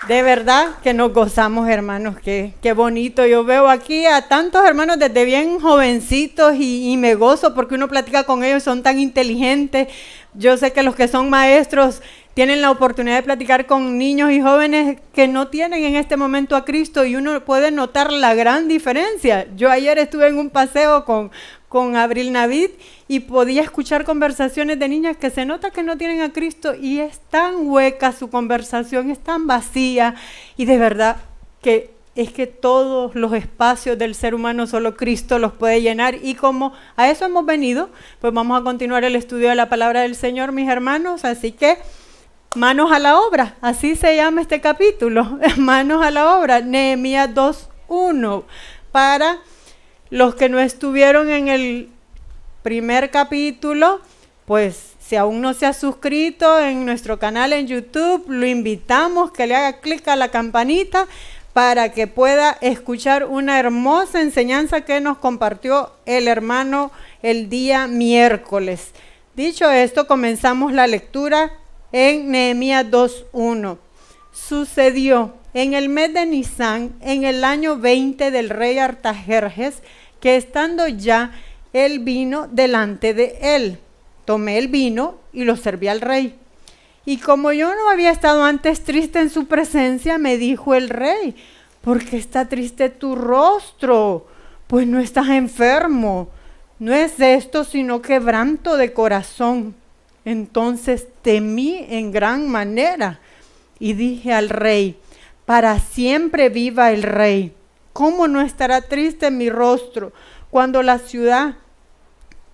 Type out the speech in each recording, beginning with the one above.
De verdad que nos gozamos, hermanos, qué bonito. Yo veo aquí a tantos hermanos desde bien jovencitos y me gozo porque uno platica con ellos, son tan inteligentes. Yo sé que los que son maestros tienen la oportunidad de platicar con niños y jóvenes que no tienen en este momento a Cristo y uno puede notar la gran diferencia. Yo ayer estuve en un paseo con Abril Navid y podía escuchar conversaciones de niñas que se nota que no tienen a Cristo y es tan hueca su conversación, es tan vacía y de verdad que es que todos los espacios del ser humano solo Cristo los puede llenar y como a eso hemos venido, pues vamos a continuar el estudio de la palabra del Señor, mis hermanos, así que manos a la obra, así se llama este capítulo, manos a la obra, Nehemías 2:1, para los que no estuvieron en el primer capítulo, pues si aún no se ha suscrito en nuestro canal en YouTube, lo invitamos que le haga clic a la campanita para que pueda escuchar una hermosa enseñanza que nos compartió el hermano el día miércoles. Dicho esto, comenzamos la lectura en Nehemías 2:1. Sucedió en el mes de Nisán, en el año 20 del rey Artajerjes, que estando ya el vino delante de él, tomé el vino y lo serví al rey. Y como yo no había estado antes triste en su presencia, me dijo el rey: ¿por qué está triste tu rostro? Pues no estás enfermo. No es esto sino quebranto de corazón. Entonces temí en gran manera y dije al rey: para siempre viva el rey. ¿Cómo no estará triste mi rostro cuando la ciudad,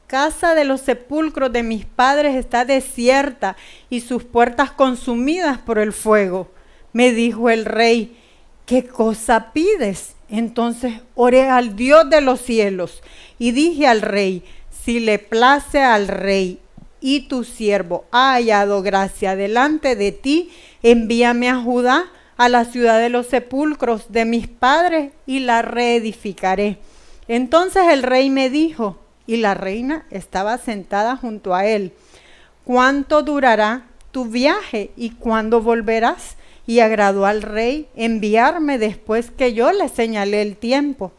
casa de los sepulcros de mis padres, está desierta y sus puertas consumidas por el fuego? Me dijo el rey: ¿qué cosa pides? Entonces oré al Dios de los cielos y dije al rey: si le place al rey y tu siervo ha hallado gracia delante de ti, envíame a Judá, a la ciudad de los sepulcros de mis padres, y la reedificaré. Entonces el rey me dijo, y la reina estaba sentada junto a él: ¿cuánto durará tu viaje y cuándo volverás? Y agradó al rey enviarme después que yo le señalé el tiempo.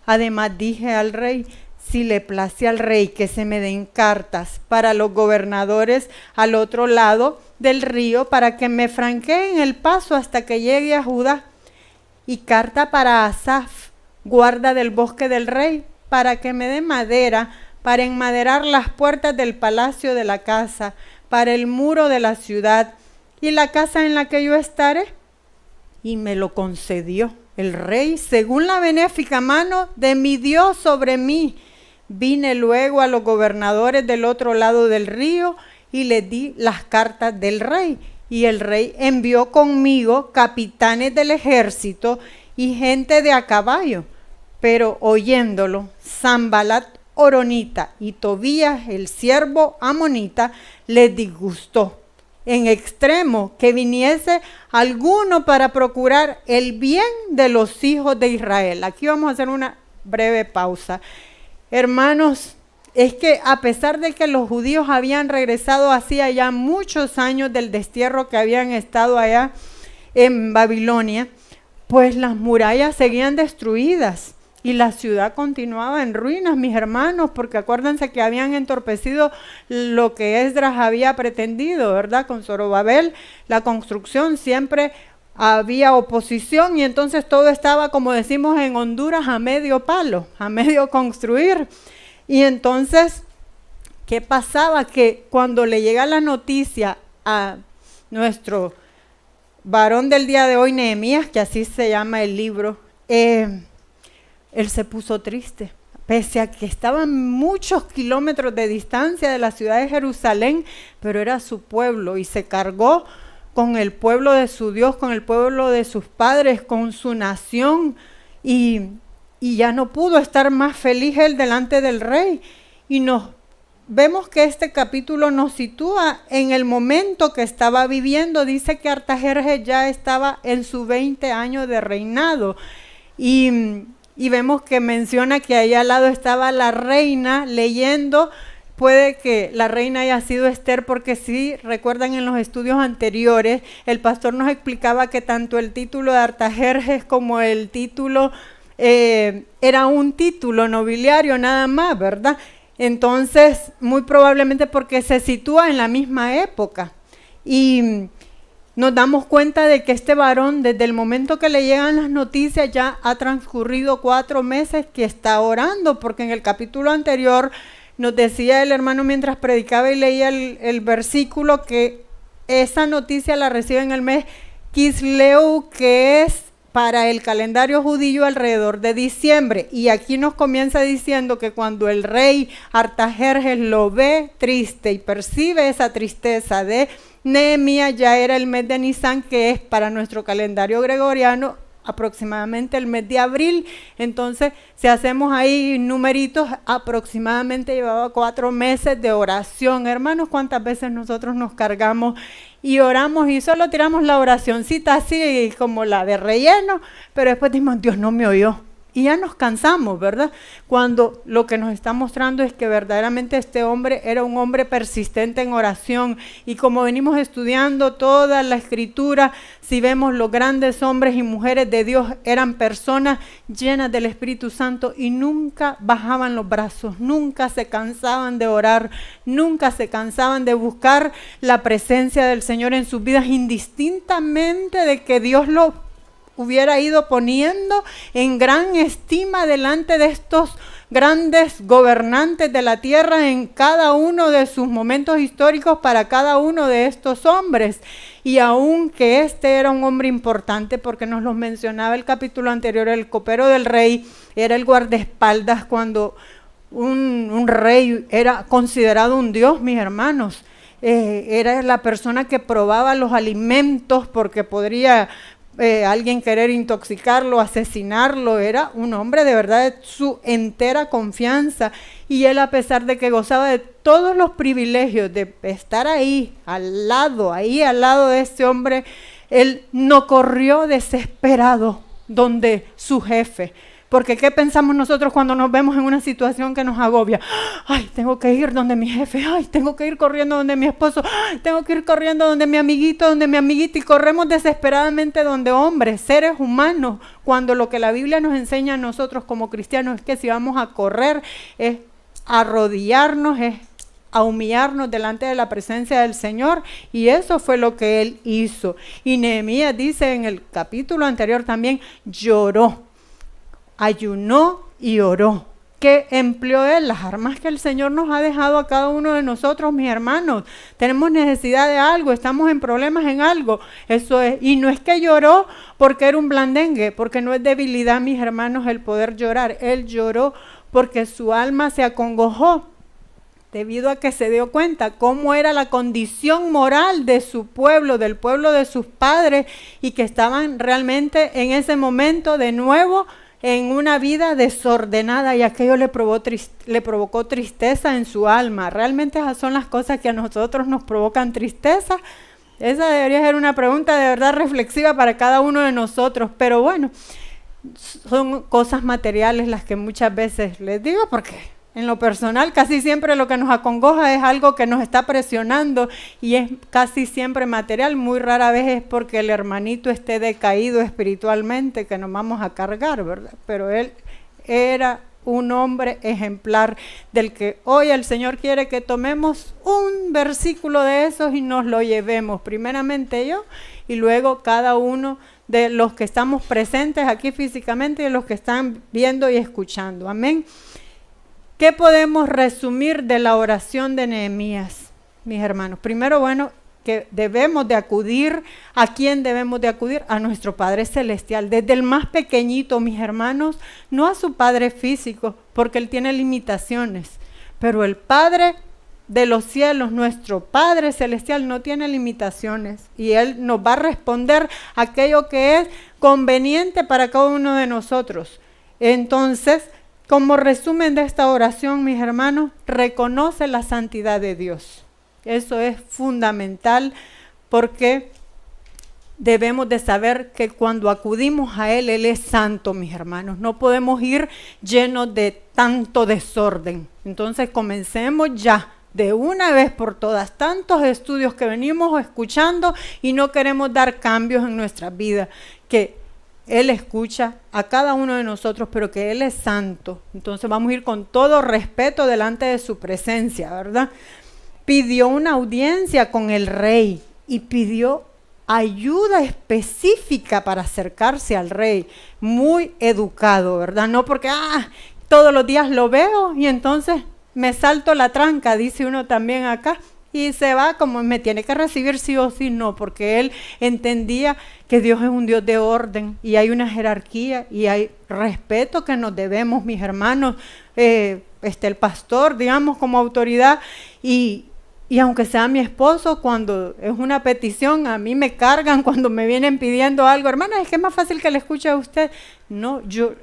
Además dije al rey: si le place al rey que se me den cartas para los gobernadores al otro lado del río, para que me franqueen el paso hasta que llegue a Judá, y carta para Asaf, guarda del bosque del rey, para que me dé madera para enmaderar las puertas del palacio de la casa, para el muro de la ciudad y la casa en la que yo estaré. Y me lo concedió el rey según la benéfica mano de mi Dios sobre mí. Vine luego a los gobernadores del otro lado del río y les di las cartas del rey. Y el rey envió conmigo capitanes del ejército y gente de a caballo. Pero oyéndolo, Sanbalat Horonita y Tobías el siervo amonita les disgustó en extremo que viniese alguno para procurar el bien de los hijos de Israel. Aquí vamos a hacer una breve pausa. Hermanos, es que a pesar de que los judíos habían regresado hacía ya muchos años del destierro que habían estado allá en Babilonia, pues las murallas seguían destruidas y la ciudad continuaba en ruinas, mis hermanos, porque acuérdense que habían entorpecido lo que Esdras había pretendido, ¿verdad? Con Zorobabel, la construcción siempre había oposición y entonces todo estaba, como decimos en Honduras, a medio palo, a medio construir. Y entonces, ¿qué pasaba? Que cuando le llega la noticia a nuestro varón del día de hoy, Nehemías, que así se llama el libro, él se puso triste, pese a que estaban muchos kilómetros de distancia de la ciudad de Jerusalén, pero era su pueblo y se cargó con el pueblo de su Dios, con el pueblo de sus padres, con su nación, y ya no pudo estar más feliz él delante del rey. Y nos vemos que este capítulo nos sitúa en el momento que estaba viviendo. Dice que Artajerjes ya estaba en su 20 años de reinado, y vemos que menciona que allá al lado estaba la reina leyendo puede que la reina haya sido Esther, porque si recuerdan en los estudios anteriores, el pastor nos explicaba que tanto el título de Artajerjes como el título era un título nobiliario nada más, ¿verdad? Entonces, muy probablemente porque se sitúa en la misma época. Y nos damos cuenta de que este varón, desde el momento que le llegan las noticias, ya ha transcurrido 4 meses que está orando, porque en el capítulo anterior nos decía el hermano mientras predicaba y leía el versículo que esa noticia la recibe en el mes Kisleu, que es para el calendario judío alrededor de diciembre. Y aquí nos comienza diciendo que cuando el rey Artajerjes lo ve triste y percibe esa tristeza de Nehemías, ya era el mes de Nisan, que es para nuestro calendario gregoriano aproximadamente el mes de abril. Entonces, si hacemos ahí numeritos, aproximadamente llevaba 4 meses de oración. Hermanos, ¿cuántas veces nosotros nos cargamos y oramos y solo tiramos la oracioncita así como la de relleno, pero después decimos, Dios no me oyó? Y ya nos cansamos, ¿verdad? Cuando lo que nos está mostrando es que verdaderamente este hombre era un hombre persistente en oración. Y como venimos estudiando toda la escritura, si vemos los grandes hombres y mujeres de Dios, eran personas llenas del Espíritu Santo y nunca bajaban los brazos, nunca se cansaban de orar, nunca se cansaban de buscar la presencia del Señor en sus vidas, indistintamente de que Dios lo hubiera ido poniendo en gran estima delante de estos grandes gobernantes de la tierra en cada uno de sus momentos históricos para cada uno de estos hombres. Y aunque este era un hombre importante, porque nos lo mencionaba el capítulo anterior, el copero del rey era el guardaespaldas cuando un rey era considerado un dios, mis hermanos. Era la persona que probaba los alimentos porque podría alguien querer intoxicarlo, asesinarlo. Era un hombre de verdad de su entera confianza, y él, a pesar de que gozaba de todos los privilegios de estar ahí al lado de este hombre, él no corrió desesperado donde su jefe. Porque ¿qué pensamos nosotros cuando nos vemos en una situación que nos agobia? Ay, tengo que ir donde mi jefe, ay, tengo que ir corriendo donde mi esposo, ay, tengo que ir corriendo donde mi amiguito, donde mi amiguita, y corremos desesperadamente donde hombres, seres humanos, cuando lo que la Biblia nos enseña a nosotros como cristianos es que si vamos a correr es a arrodillarnos, es a humillarnos delante de la presencia del Señor, y eso fue lo que él hizo. Y Nehemías dice en el capítulo anterior también, lloró, ayunó y oró. ¿Qué empleó él? Las armas que el Señor nos ha dejado a cada uno de nosotros, mis hermanos. Tenemos necesidad de algo, estamos en problemas en algo, eso es. Y no es que lloró porque era un blandengue, porque no es debilidad, mis hermanos, el poder llorar. Él lloró porque su alma se acongojó, debido a que se dio cuenta cómo era la condición moral de su pueblo, del pueblo de sus padres, y que estaban realmente en ese momento de nuevo en una vida desordenada, y aquello le provocó tristeza en su alma. Realmente esas son las cosas que a nosotros nos provocan tristeza. Esa debería ser una pregunta de verdad reflexiva para cada uno de nosotros, pero bueno, son cosas materiales las que muchas veces les digo, porque en lo personal casi siempre lo que nos acongoja es algo que nos está presionando y es casi siempre material. Muy rara vez es porque el hermanito esté decaído espiritualmente que nos vamos a cargar, ¿verdad? Pero él era un hombre ejemplar del que hoy el Señor quiere que tomemos un versículo de esos y nos lo llevemos. Primeramente yo y luego cada uno de los que estamos presentes aquí físicamente y de los que están viendo y escuchando. Amén. ¿Qué podemos resumir de la oración de Nehemías, mis hermanos? Primero, bueno, que debemos de acudir. ¿A quién debemos de acudir? A nuestro Padre Celestial. Desde el más pequeñito, mis hermanos, no a su Padre físico, porque Él tiene limitaciones. Pero el Padre de los cielos, nuestro Padre Celestial, no tiene limitaciones. Y Él nos va a responder aquello que es conveniente para cada uno de nosotros. Entonces, como resumen de esta oración, mis hermanos, reconoce la santidad de Dios. Eso es fundamental, porque debemos de saber que cuando acudimos a Él, Él es santo, mis hermanos. No podemos ir llenos de tanto desorden. Entonces comencemos ya, de una vez por todas, tantos estudios que venimos escuchando y no queremos dar cambios en nuestra vida, que Él escucha a cada uno de nosotros, pero que Él es santo. Entonces vamos a ir con todo respeto delante de su presencia, ¿verdad? Pidió una audiencia con el rey y pidió ayuda específica para acercarse al rey. Muy educado, ¿verdad? No porque todos los días lo veo y entonces me salto la tranca, dice uno también acá, y se va como me tiene que recibir sí o sí, no, porque él entendía que Dios es un Dios de orden y hay una jerarquía y hay respeto que nos debemos, mis hermanos, el pastor, digamos, como autoridad, y aunque sea mi esposo, cuando es una petición, a mí me cargan cuando me vienen pidiendo algo, hermana, es que es más fácil que le escuche a usted. No, yo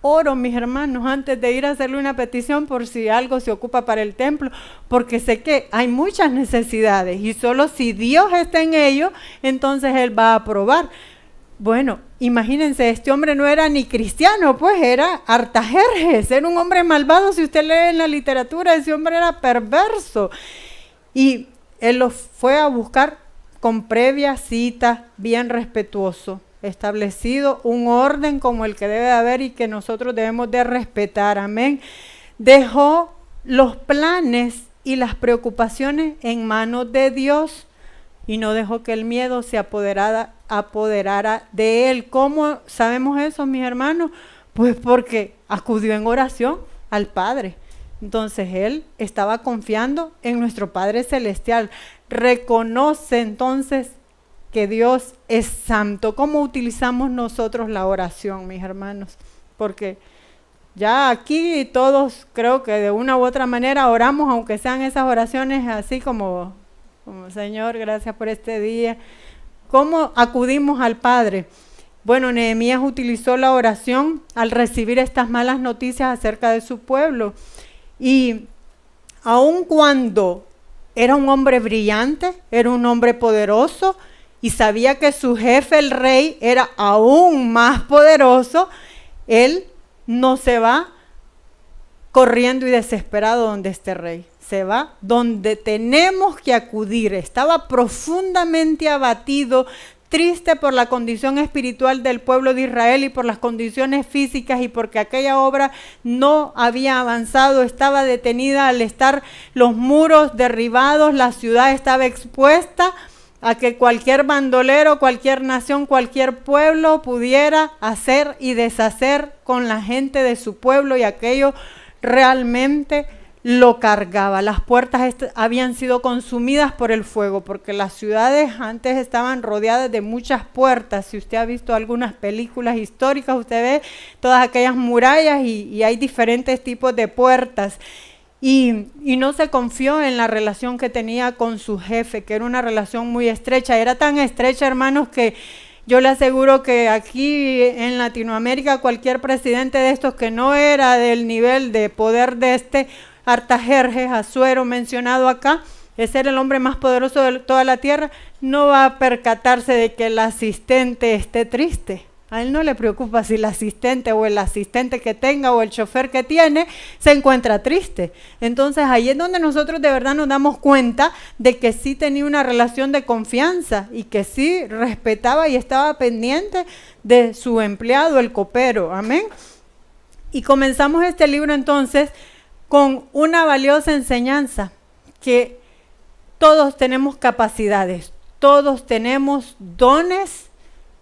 oro, mis hermanos, antes de ir a hacerle una petición por si algo se ocupa para el templo, porque sé que hay muchas necesidades y solo si Dios está en ello, entonces Él va a aprobar. Bueno, imagínense, este hombre no era ni cristiano, pues era Artajerjes, era un hombre malvado. Si usted lee en la literatura, ese hombre era perverso. Y él lo fue a buscar con previa cita, bien respetuoso, establecido un orden como el que debe de haber y que nosotros debemos de respetar, amén. Dejó los planes y las preocupaciones en manos de Dios y no dejó que el miedo se apoderara de él. ¿Cómo sabemos eso, mis hermanos? Pues porque acudió en oración al Padre. Entonces él estaba confiando en nuestro Padre Celestial. Reconoce entonces que Dios es santo. ¿Cómo utilizamos nosotros la oración, mis hermanos? Porque ya aquí todos creo que de una u otra manera oramos, aunque sean esas oraciones así como Señor, gracias por este día. ¿Cómo acudimos al Padre? Bueno, Nehemías utilizó la oración al recibir estas malas noticias acerca de su pueblo. Y aun cuando era un hombre brillante, era un hombre poderoso y sabía que su jefe, el rey, era aún más poderoso, él no se va corriendo y desesperado donde este rey. Se va donde tenemos que acudir. Estaba profundamente abatido, triste por la condición espiritual del pueblo de Israel y por las condiciones físicas y porque aquella obra no había avanzado, estaba detenida al estar los muros derribados, la ciudad estaba expuesta a que cualquier bandolero, cualquier nación, cualquier pueblo pudiera hacer y deshacer con la gente de su pueblo, y aquello realmente lo cargaba. Las puertas habían sido consumidas por el fuego, porque las ciudades antes estaban rodeadas de muchas puertas. Si usted ha visto algunas películas históricas, usted ve todas aquellas murallas y hay diferentes tipos de puertas. Y no se confió en la relación que tenía con su jefe, que era una relación muy estrecha. Era tan estrecha, hermanos, que yo le aseguro que aquí en Latinoamérica cualquier presidente de estos que no era del nivel de poder de este Artajerjes, Asuero mencionado acá, ese era el hombre más poderoso de toda la tierra, no va a percatarse de que el asistente esté triste. A él no le preocupa si el asistente o el asistente que tenga o el chofer que tiene se encuentra triste. Entonces ahí es donde nosotros de verdad nos damos cuenta de que sí tenía una relación de confianza y que sí respetaba y estaba pendiente de su empleado, el copero. Amén. Y comenzamos este libro entonces con una valiosa enseñanza, que todos tenemos capacidades, todos tenemos dones,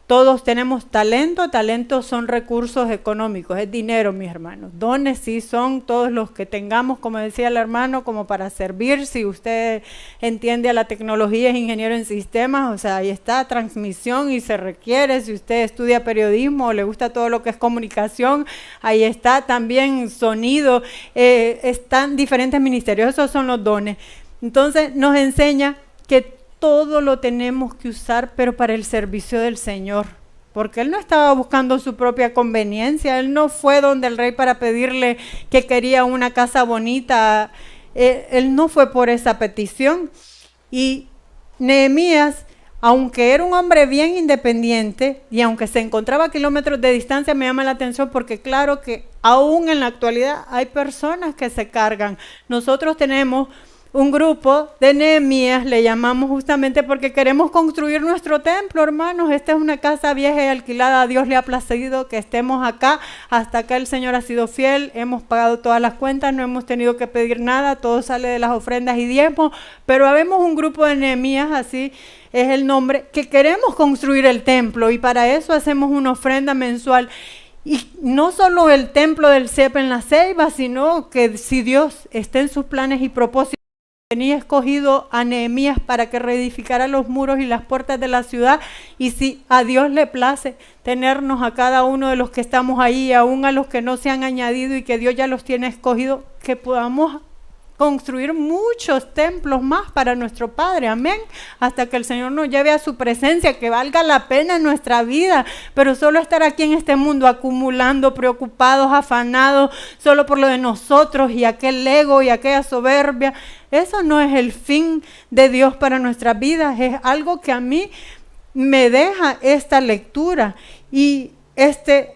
todos tenemos talento. Talentos son recursos económicos, es dinero, mis hermanos. Dones sí son todos los que tengamos, como decía el hermano, como para servir. Si usted entiende a la tecnología, es ingeniero en sistemas, o sea, ahí está, transmisión y se requiere. Si usted estudia periodismo o le gusta todo lo que es comunicación, ahí está también sonido. Están diferentes ministerios, esos son los dones. Entonces nos enseña que todo lo tenemos que usar, pero para el servicio del Señor, porque él no estaba buscando su propia conveniencia. Él no fue donde el rey para pedirle que quería una casa bonita. Él no fue por esa petición. Y Nehemías aunque era un hombre bien independiente y aunque se encontraba a kilómetros de distancia, me llama la atención porque claro que aún en la actualidad hay personas que se cargan. Nosotros tenemos un grupo de Nehemías, le llamamos justamente porque queremos construir nuestro templo, hermanos. Esta es una casa vieja y alquilada. A Dios le ha placido que estemos acá. Hasta acá el Señor ha sido fiel. Hemos pagado todas las cuentas, no hemos tenido que pedir nada. Todo sale de las ofrendas y diezmos. Pero habemos un grupo de Nehemías, así es el nombre, que queremos construir el templo y para eso hacemos una ofrenda mensual. Y no solo el templo del CEP en La Ceiba, sino que si Dios está en sus planes y propósitos, tenía escogido a Nehemías para que reedificara los muros y las puertas de la ciudad, y si a Dios le place tenernos a cada uno de los que estamos ahí, aún a los que no se han añadido y que Dios ya los tiene escogido, que podamos construir muchos templos más para nuestro Padre, amén, hasta que el Señor nos lleve a su presencia, que valga la pena en nuestra vida, pero solo estar aquí en este mundo acumulando, preocupados, afanados, solo por lo de nosotros y aquel ego y aquella soberbia, eso no es el fin de Dios para nuestras vidas, es algo que a mí me deja esta lectura. Y este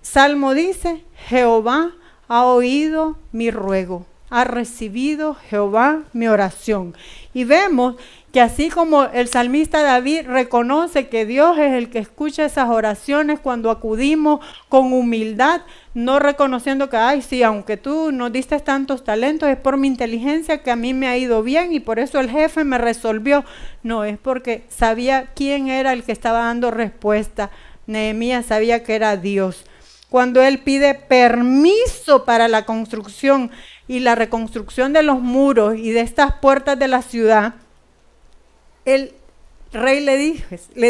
salmo dice: Jehová ha oído mi ruego, ha recibido Jehová mi oración. Y vemos que así como el salmista David reconoce que Dios es el que escucha esas oraciones cuando acudimos con humildad, no reconociendo que, ay, sí, aunque tú nos diste tantos talentos, es por mi inteligencia que a mí me ha ido bien y por eso el jefe me resolvió. No, es porque sabía quién era el que estaba dando respuesta. Nehemías sabía que era Dios. Cuando él pide permiso para la construcción y la reconstrucción de los muros y de estas puertas de la ciudad, el rey le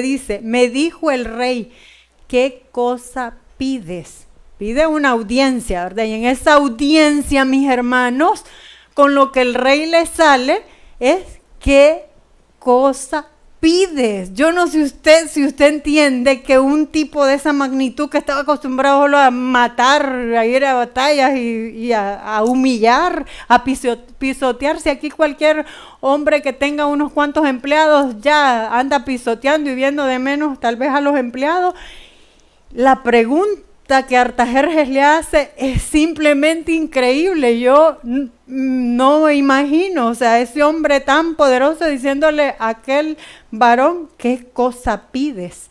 dice, me dijo el rey, ¿qué cosa pides? Pide una audiencia, ¿verdad? Y en esa audiencia, mis hermanos, con lo que el rey le sale es, ¿qué cosa pides? Yo no sé si usted entiende que un tipo de esa magnitud que estaba acostumbrado solo a matar, a ir a batallas y a humillar, a pisotearse, aquí cualquier hombre que tenga unos cuantos empleados ya anda pisoteando y viendo de menos tal vez a los empleados. La pregunta que Artajerjes le hace es simplemente increíble. Yo no me imagino, o sea, ese hombre tan poderoso diciéndole a aquel varón, ¿qué cosa pides?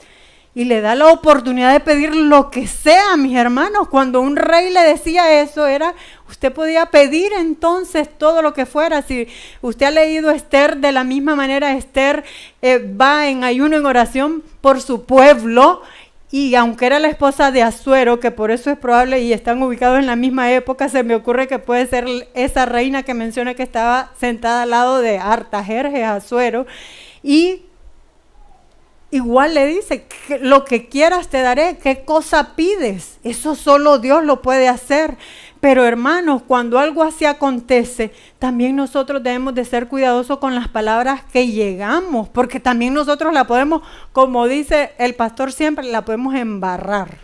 Y le da la oportunidad de pedir lo que sea, mis hermanos. Cuando un rey le decía eso, usted podía pedir entonces todo lo que fuera. Si usted ha leído Esther, de la misma manera Esther va en ayuno, en oración por su pueblo. Y aunque era la esposa de Asuero, que por eso es probable y están ubicados en la misma época, se me ocurre que puede ser esa reina que menciona que estaba sentada al lado de Artajerjes, Asuero, y igual le dice, lo que quieras te daré, ¿qué cosa pides? Eso solo Dios lo puede hacer. Pero hermanos, cuando algo así acontece, también nosotros debemos de ser cuidadosos con las palabras que llegamos, porque también nosotros la podemos, como dice el pastor siempre, la podemos embarrar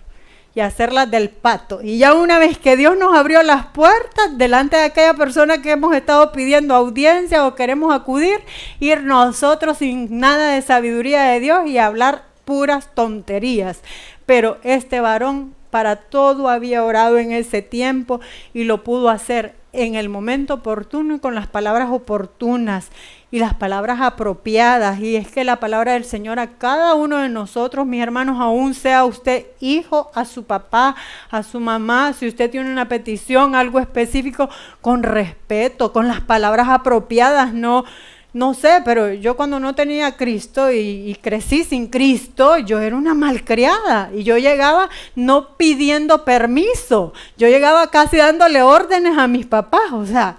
y hacerlas del pato. Y ya una vez que Dios nos abrió las puertas delante de aquella persona que hemos estado pidiendo audiencia o queremos acudir, ir nosotros sin nada de sabiduría de Dios y hablar puras tonterías. Pero este varón para todo había orado en ese tiempo y lo pudo hacer en el momento oportuno y con las palabras oportunas y las palabras apropiadas. Y es que la palabra del Señor a cada uno de nosotros, mis hermanos, aún sea usted hijo, a su papá, a su mamá, si usted tiene una petición, algo específico, con respeto, con las palabras apropiadas, no sé, pero yo cuando no tenía a Cristo y crecí sin Cristo, yo era una malcriada y yo llegaba no pidiendo permiso, yo llegaba casi dándole órdenes a mis papás, o sea,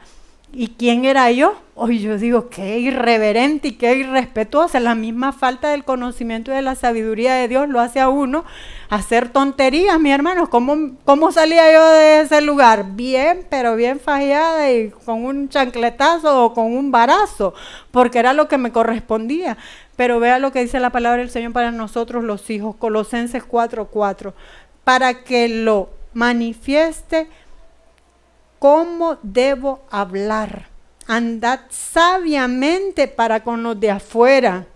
¿y quién era yo? Hoy yo digo, qué irreverente y qué irrespetuosa. La misma falta del conocimiento y de la sabiduría de Dios lo hace a uno hacer tonterías, mis hermanos. ¿Cómo salía yo de ese lugar? Bien, pero bien fajeada y con un chancletazo o con un varazo, porque era lo que me correspondía. Pero vea lo que dice la palabra del Señor para nosotros los hijos, Colosenses 4:4, para que lo manifieste cómo debo hablar. Andad sabiamente para con los de afuera,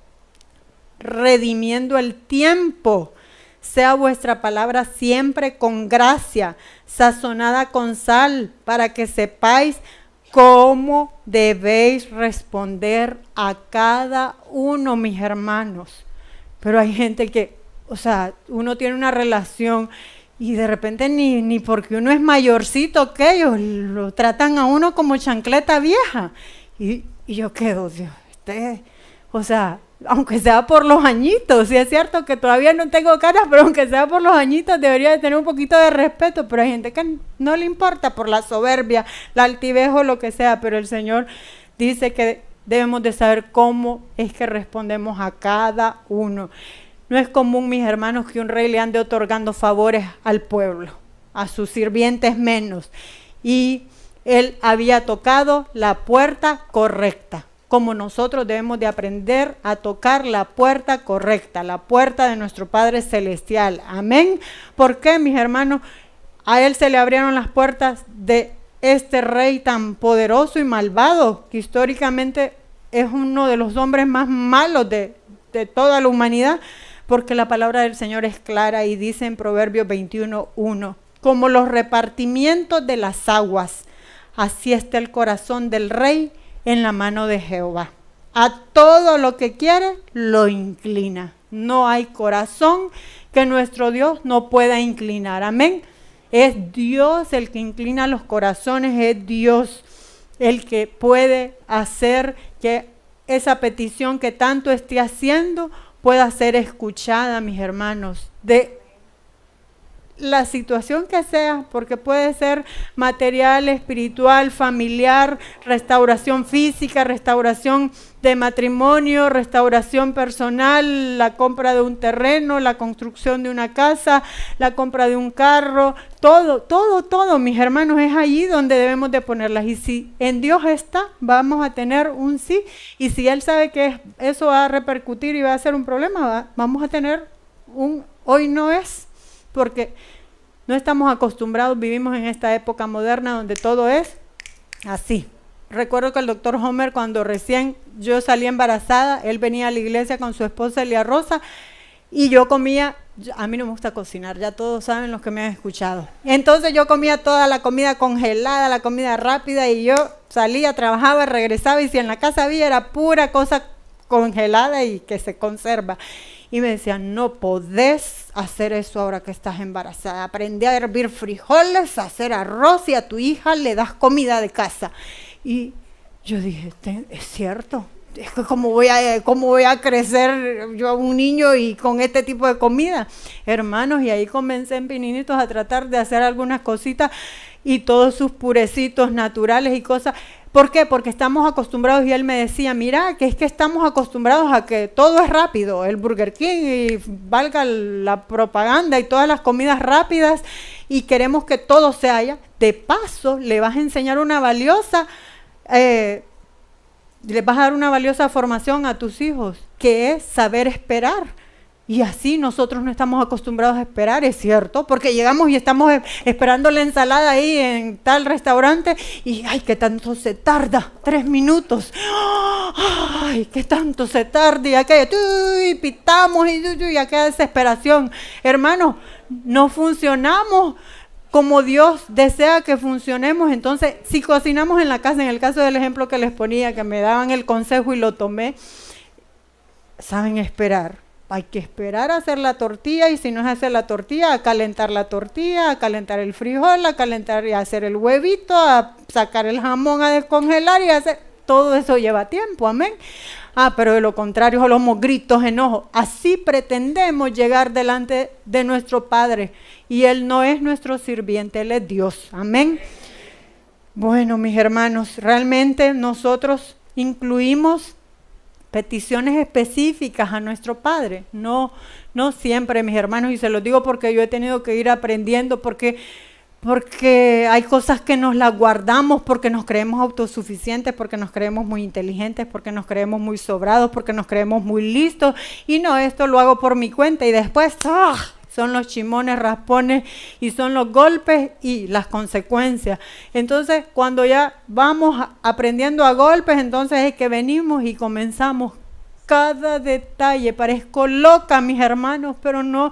redimiendo el tiempo. Sea vuestra palabra siempre con gracia, sazonada con sal, para que sepáis cómo debéis responder a cada uno, mis hermanos. Pero hay gente que, uno tiene una relación y de repente ni porque uno es mayorcito que ellos, lo tratan a uno como chancleta vieja. Y yo quedo, Dios, aunque sea por los añitos, sí es cierto que todavía no tengo caras, pero aunque sea por los añitos debería de tener un poquito de respeto, pero hay gente que no le importa por la soberbia, la altivez o lo que sea, pero el Señor dice que debemos de saber cómo es que respondemos a cada uno. No es común, mis hermanos, que un rey le ande otorgando favores al pueblo, a sus sirvientes menos, y él había tocado la puerta correcta. Como nosotros debemos de aprender a tocar la puerta correcta, la puerta de nuestro Padre Celestial. Amén. ¿Por qué, mis hermanos? A él se le abrieron las puertas de este rey tan poderoso y malvado, que históricamente es uno de los hombres más malos de toda la humanidad, porque la palabra del Señor es clara y dice en Proverbios 21:1, como los repartimientos de las aguas, así está el corazón del rey en la mano de Jehová. A todo lo que quiere, lo inclina. No hay corazón que nuestro Dios no pueda inclinar. Amén. Es Dios el que inclina los corazones, es Dios el que puede hacer que esa petición que tanto esté haciendo pueda ser escuchada, mis hermanos, de la situación que sea, porque puede ser material, espiritual, familiar, restauración física, restauración de matrimonio, restauración personal, la compra de un terreno, la construcción de una casa, la compra de un carro, todo, mis hermanos, es allí donde debemos de ponerlas. Y si en Dios está, vamos a tener un sí, y si Él sabe que eso va a repercutir y va a ser un problema, vamos a tener un hoy no es, porque no estamos acostumbrados, vivimos en esta época moderna donde todo es así. Recuerdo que el doctor Homer, cuando recién yo salí embarazada, él venía a la iglesia con su esposa Elia Rosa y yo comía, a mí no me gusta cocinar, ya todos saben los que me han escuchado. Entonces yo comía toda la comida congelada, la comida rápida, y yo salía, trabajaba, regresaba, y si en la casa había era pura cosa congelada y que se conserva. Y me decían, no podés hacer eso ahora que estás embarazada. Aprendí a hervir frijoles, a hacer arroz, y a tu hija le das comida de casa. Y yo dije, es cierto. Es que ¿cómo voy a crecer yo un niño y con este tipo de comida? Hermanos, y ahí comencé en pininitos a tratar de hacer algunas cositas y todos sus purecitos naturales y cosas. ¿Por qué? Porque estamos acostumbrados, y él me decía, mira, que es que estamos acostumbrados a que todo es rápido, el Burger King y valga la propaganda y todas las comidas rápidas, y queremos que todo se haya. De paso, le vas a enseñar una valiosa, les vas a dar una valiosa formación a tus hijos, que es saber esperar. Y así nosotros no estamos acostumbrados a esperar, es cierto, porque llegamos y estamos esperando la ensalada ahí en tal restaurante y ¡ay, qué tanto se tarda! 3 minutos. ¡Ay, qué tanto se tarda! Y aquello, pitamos y aquella desesperación. Hermanos, no funcionamos como Dios desea que funcionemos. Entonces, si cocinamos en la casa, en el caso del ejemplo que les ponía, que me daban el consejo y lo tomé, saben esperar. Hay que esperar a hacer la tortilla, y si no es hacer la tortilla, a calentar la tortilla, a calentar el frijol, a calentar y a hacer el huevito, a sacar el jamón, a descongelar y hacer. Todo eso lleva tiempo, amén. Pero de lo contrario, somos gritos, enojo. Así pretendemos llegar delante de nuestro Padre, y Él no es nuestro sirviente, Él es Dios, amén. Bueno, mis hermanos, realmente nosotros incluimos peticiones específicas a nuestro Padre, no siempre, mis hermanos, y se los digo porque yo he tenido que ir aprendiendo, porque hay cosas que nos las guardamos porque nos creemos autosuficientes, porque nos creemos muy inteligentes, porque nos creemos muy sobrados, porque nos creemos muy listos, y no, esto lo hago por mi cuenta, y después son los chimones, raspones, y son los golpes y las consecuencias. Entonces, cuando ya vamos aprendiendo a golpes, entonces es que venimos y comenzamos cada detalle. Parezco loca, mis hermanos, pero no.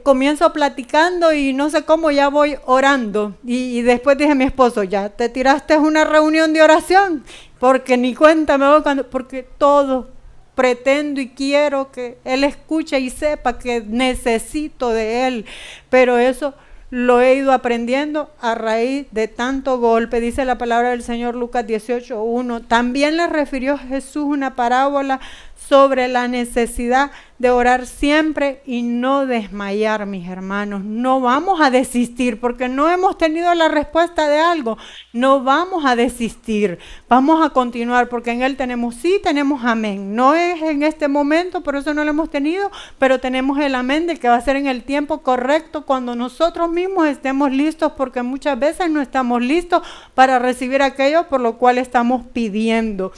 Comienzo platicando y no sé cómo ya voy orando. Y después dije a mi esposo, ya te tiraste una reunión de oración, porque ni cuenta me doy porque todo pretendo y quiero que Él escuche y sepa que necesito de Él. Pero eso lo he ido aprendiendo a raíz de tanto golpe. Dice la palabra del Señor, Lucas 18:1. También le refirió Jesús una parábola sobre la necesidad de orar siempre y no desmayar, mis hermanos. No vamos a desistir porque no hemos tenido la respuesta de algo. No vamos a desistir. Vamos a continuar porque en Él tenemos sí, tenemos amén. No es en este momento, por eso no lo hemos tenido, pero tenemos el amén de que va a ser en el tiempo correcto cuando nosotros mismos estemos listos, porque muchas veces no estamos listos para recibir aquello por lo cual estamos pidiendo.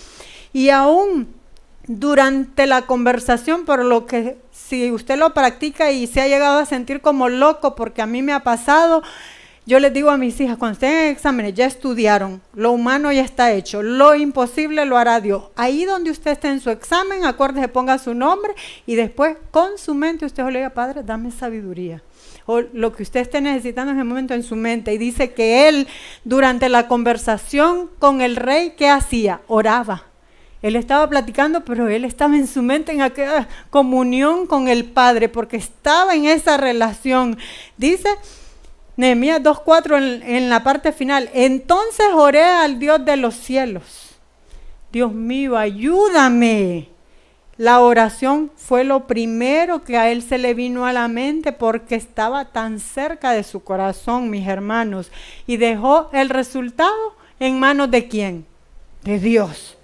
Y aún durante la conversación, por lo que si usted lo practica y se ha llegado a sentir como loco, porque a mí me ha pasado, yo les digo a mis hijas, cuando estén en exámenes, ya estudiaron, lo humano ya está hecho, lo imposible lo hará Dios. Ahí donde usted esté en su examen, acuérdese, ponga su nombre y después con su mente usted le diga, Padre, dame sabiduría. O lo que usted esté necesitando en el momento en su mente. Y dice que él, durante la conversación con el rey, ¿qué hacía? Oraba. Él estaba platicando, pero él estaba en su mente en aquella comunión con el Padre, porque estaba en esa relación. Dice Nehemías 2:4 en la parte final, entonces oré al Dios de los cielos. Dios mío, ayúdame. La oración fue lo primero que a él se le vino a la mente porque estaba tan cerca de su corazón, mis hermanos. Y dejó el resultado en manos ¿de quién? De Dios.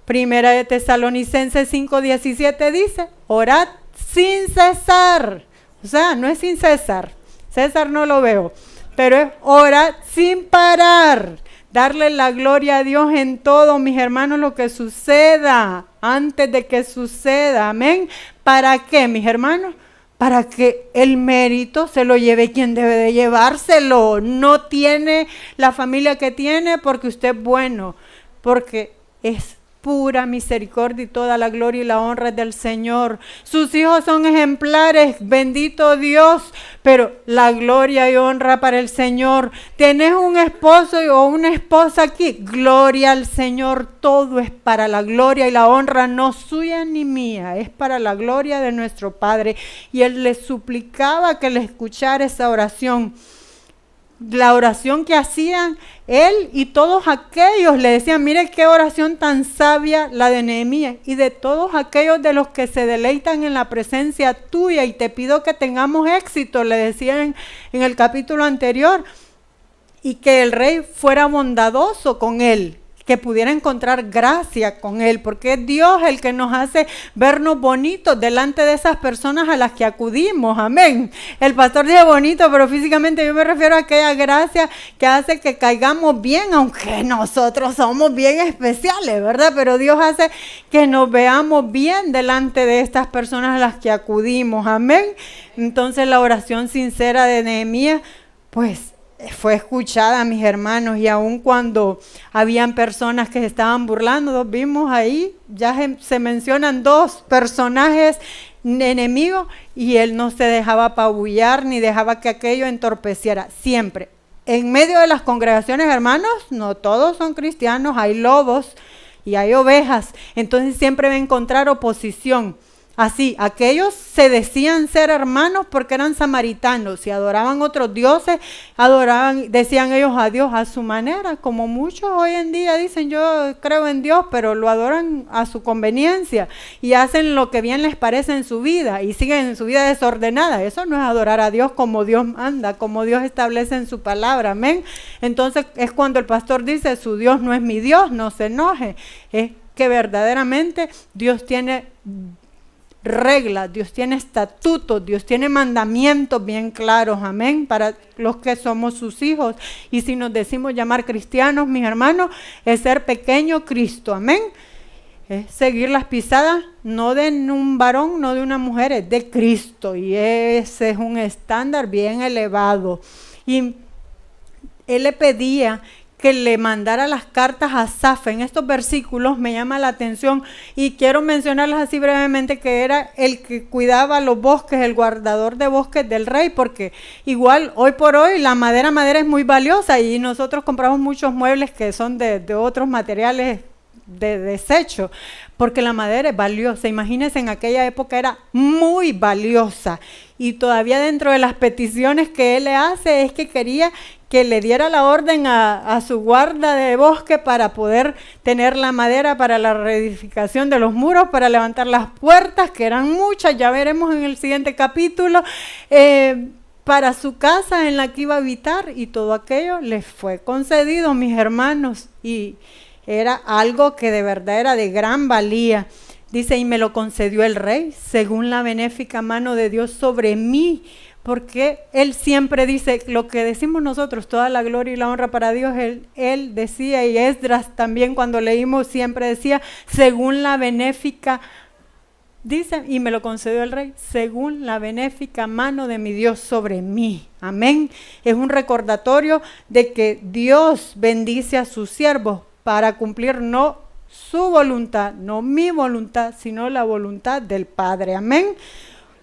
Primera de Tesalonicenses 5:17 dice, orad sin cesar. O sea, no es sin cesar. César no lo veo. Pero es orad sin parar. Darle la gloria a Dios en todo, mis hermanos, lo que suceda, antes de que suceda. Amén. ¿Para qué, mis hermanos? Para que el mérito se lo lleve quien debe de llevárselo. No tiene la familia que tiene porque usted es bueno, porque es pura misericordia y toda la gloria y la honra es del Señor. Sus hijos son ejemplares, bendito Dios, pero la gloria y honra para el Señor. ¿Tienes un esposo o una esposa aquí? Gloria al Señor, todo es para la gloria y la honra, no suya ni mía, es para la gloria de nuestro Padre. Y él le suplicaba que le escuchara esa oración. La oración que hacían él y todos aquellos, le decían, mire qué oración tan sabia la de Nehemías, y de todos aquellos de los que se deleitan en la presencia tuya, y te pido que tengamos éxito, le decían en el capítulo anterior, y que el rey fuera bondadoso con él, que pudiera encontrar gracia con él, porque es Dios el que nos hace vernos bonitos delante de esas personas a las que acudimos, amén. El pastor dice bonito, pero físicamente yo me refiero a aquella gracia que hace que caigamos bien, aunque nosotros somos bien especiales, ¿verdad? Pero Dios hace que nos veamos bien delante de estas personas a las que acudimos, amén. Entonces la oración sincera de Nehemías, pues, fue escuchada, mis hermanos, y aun cuando habían personas que se estaban burlando, vimos ahí, ya se mencionan dos personajes enemigos, y él no se dejaba apabullar ni dejaba que aquello entorpeciera, siempre. En medio de las congregaciones, hermanos, no todos son cristianos, hay lobos y hay ovejas, entonces siempre va a encontrar oposición. Así, aquellos se decían ser hermanos porque eran samaritanos y adoraban otros dioses, decían ellos a Dios a su manera, como muchos hoy en día dicen yo creo en Dios, pero lo adoran a su conveniencia y hacen lo que bien les parece en su vida y siguen en su vida desordenada. Eso no es adorar a Dios como Dios manda, como Dios establece en su palabra, amén. Entonces es cuando el pastor dice, su Dios no es mi Dios, no se enoje, es que verdaderamente Dios tiene reglas, Dios tiene estatutos, Dios tiene mandamientos bien claros, amén, para los que somos sus hijos. Y si nos decimos llamar cristianos, mis hermanos, es ser pequeño Cristo, amén. Es seguir las pisadas, no de un varón, no de una mujer, es de Cristo. Y ese es un estándar bien elevado. Y él le pedía que le mandara las cartas a Asaf. En estos versículos me llama la atención y quiero mencionarlas así brevemente, que era el que cuidaba los bosques, el guardador de bosques del rey, porque igual hoy por hoy la madera es muy valiosa y nosotros compramos muchos muebles que son de otros materiales de desecho, porque la madera es valiosa. Imagínense, en aquella época era muy valiosa, y todavía dentro de las peticiones que él le hace es que quería que le diera la orden a su guarda de bosque para poder tener la madera para la reedificación de los muros, para levantar las puertas, que eran muchas, ya veremos en el siguiente capítulo, para su casa en la que iba a habitar, y todo aquello les fue concedido, mis hermanos, y era algo que de verdad era de gran valía. Dice, y me lo concedió el rey, según la benéfica mano de Dios sobre mí, porque él siempre dice lo que decimos nosotros, toda la gloria y la honra para Dios. Él decía, y Esdras también cuando leímos siempre decía, según la benéfica, dice, y me lo concedió el rey, según la benéfica mano de mi Dios sobre mí. Amén. Es un recordatorio de que Dios bendice a sus siervos para cumplir no su voluntad, no mi voluntad, sino la voluntad del Padre. Amén.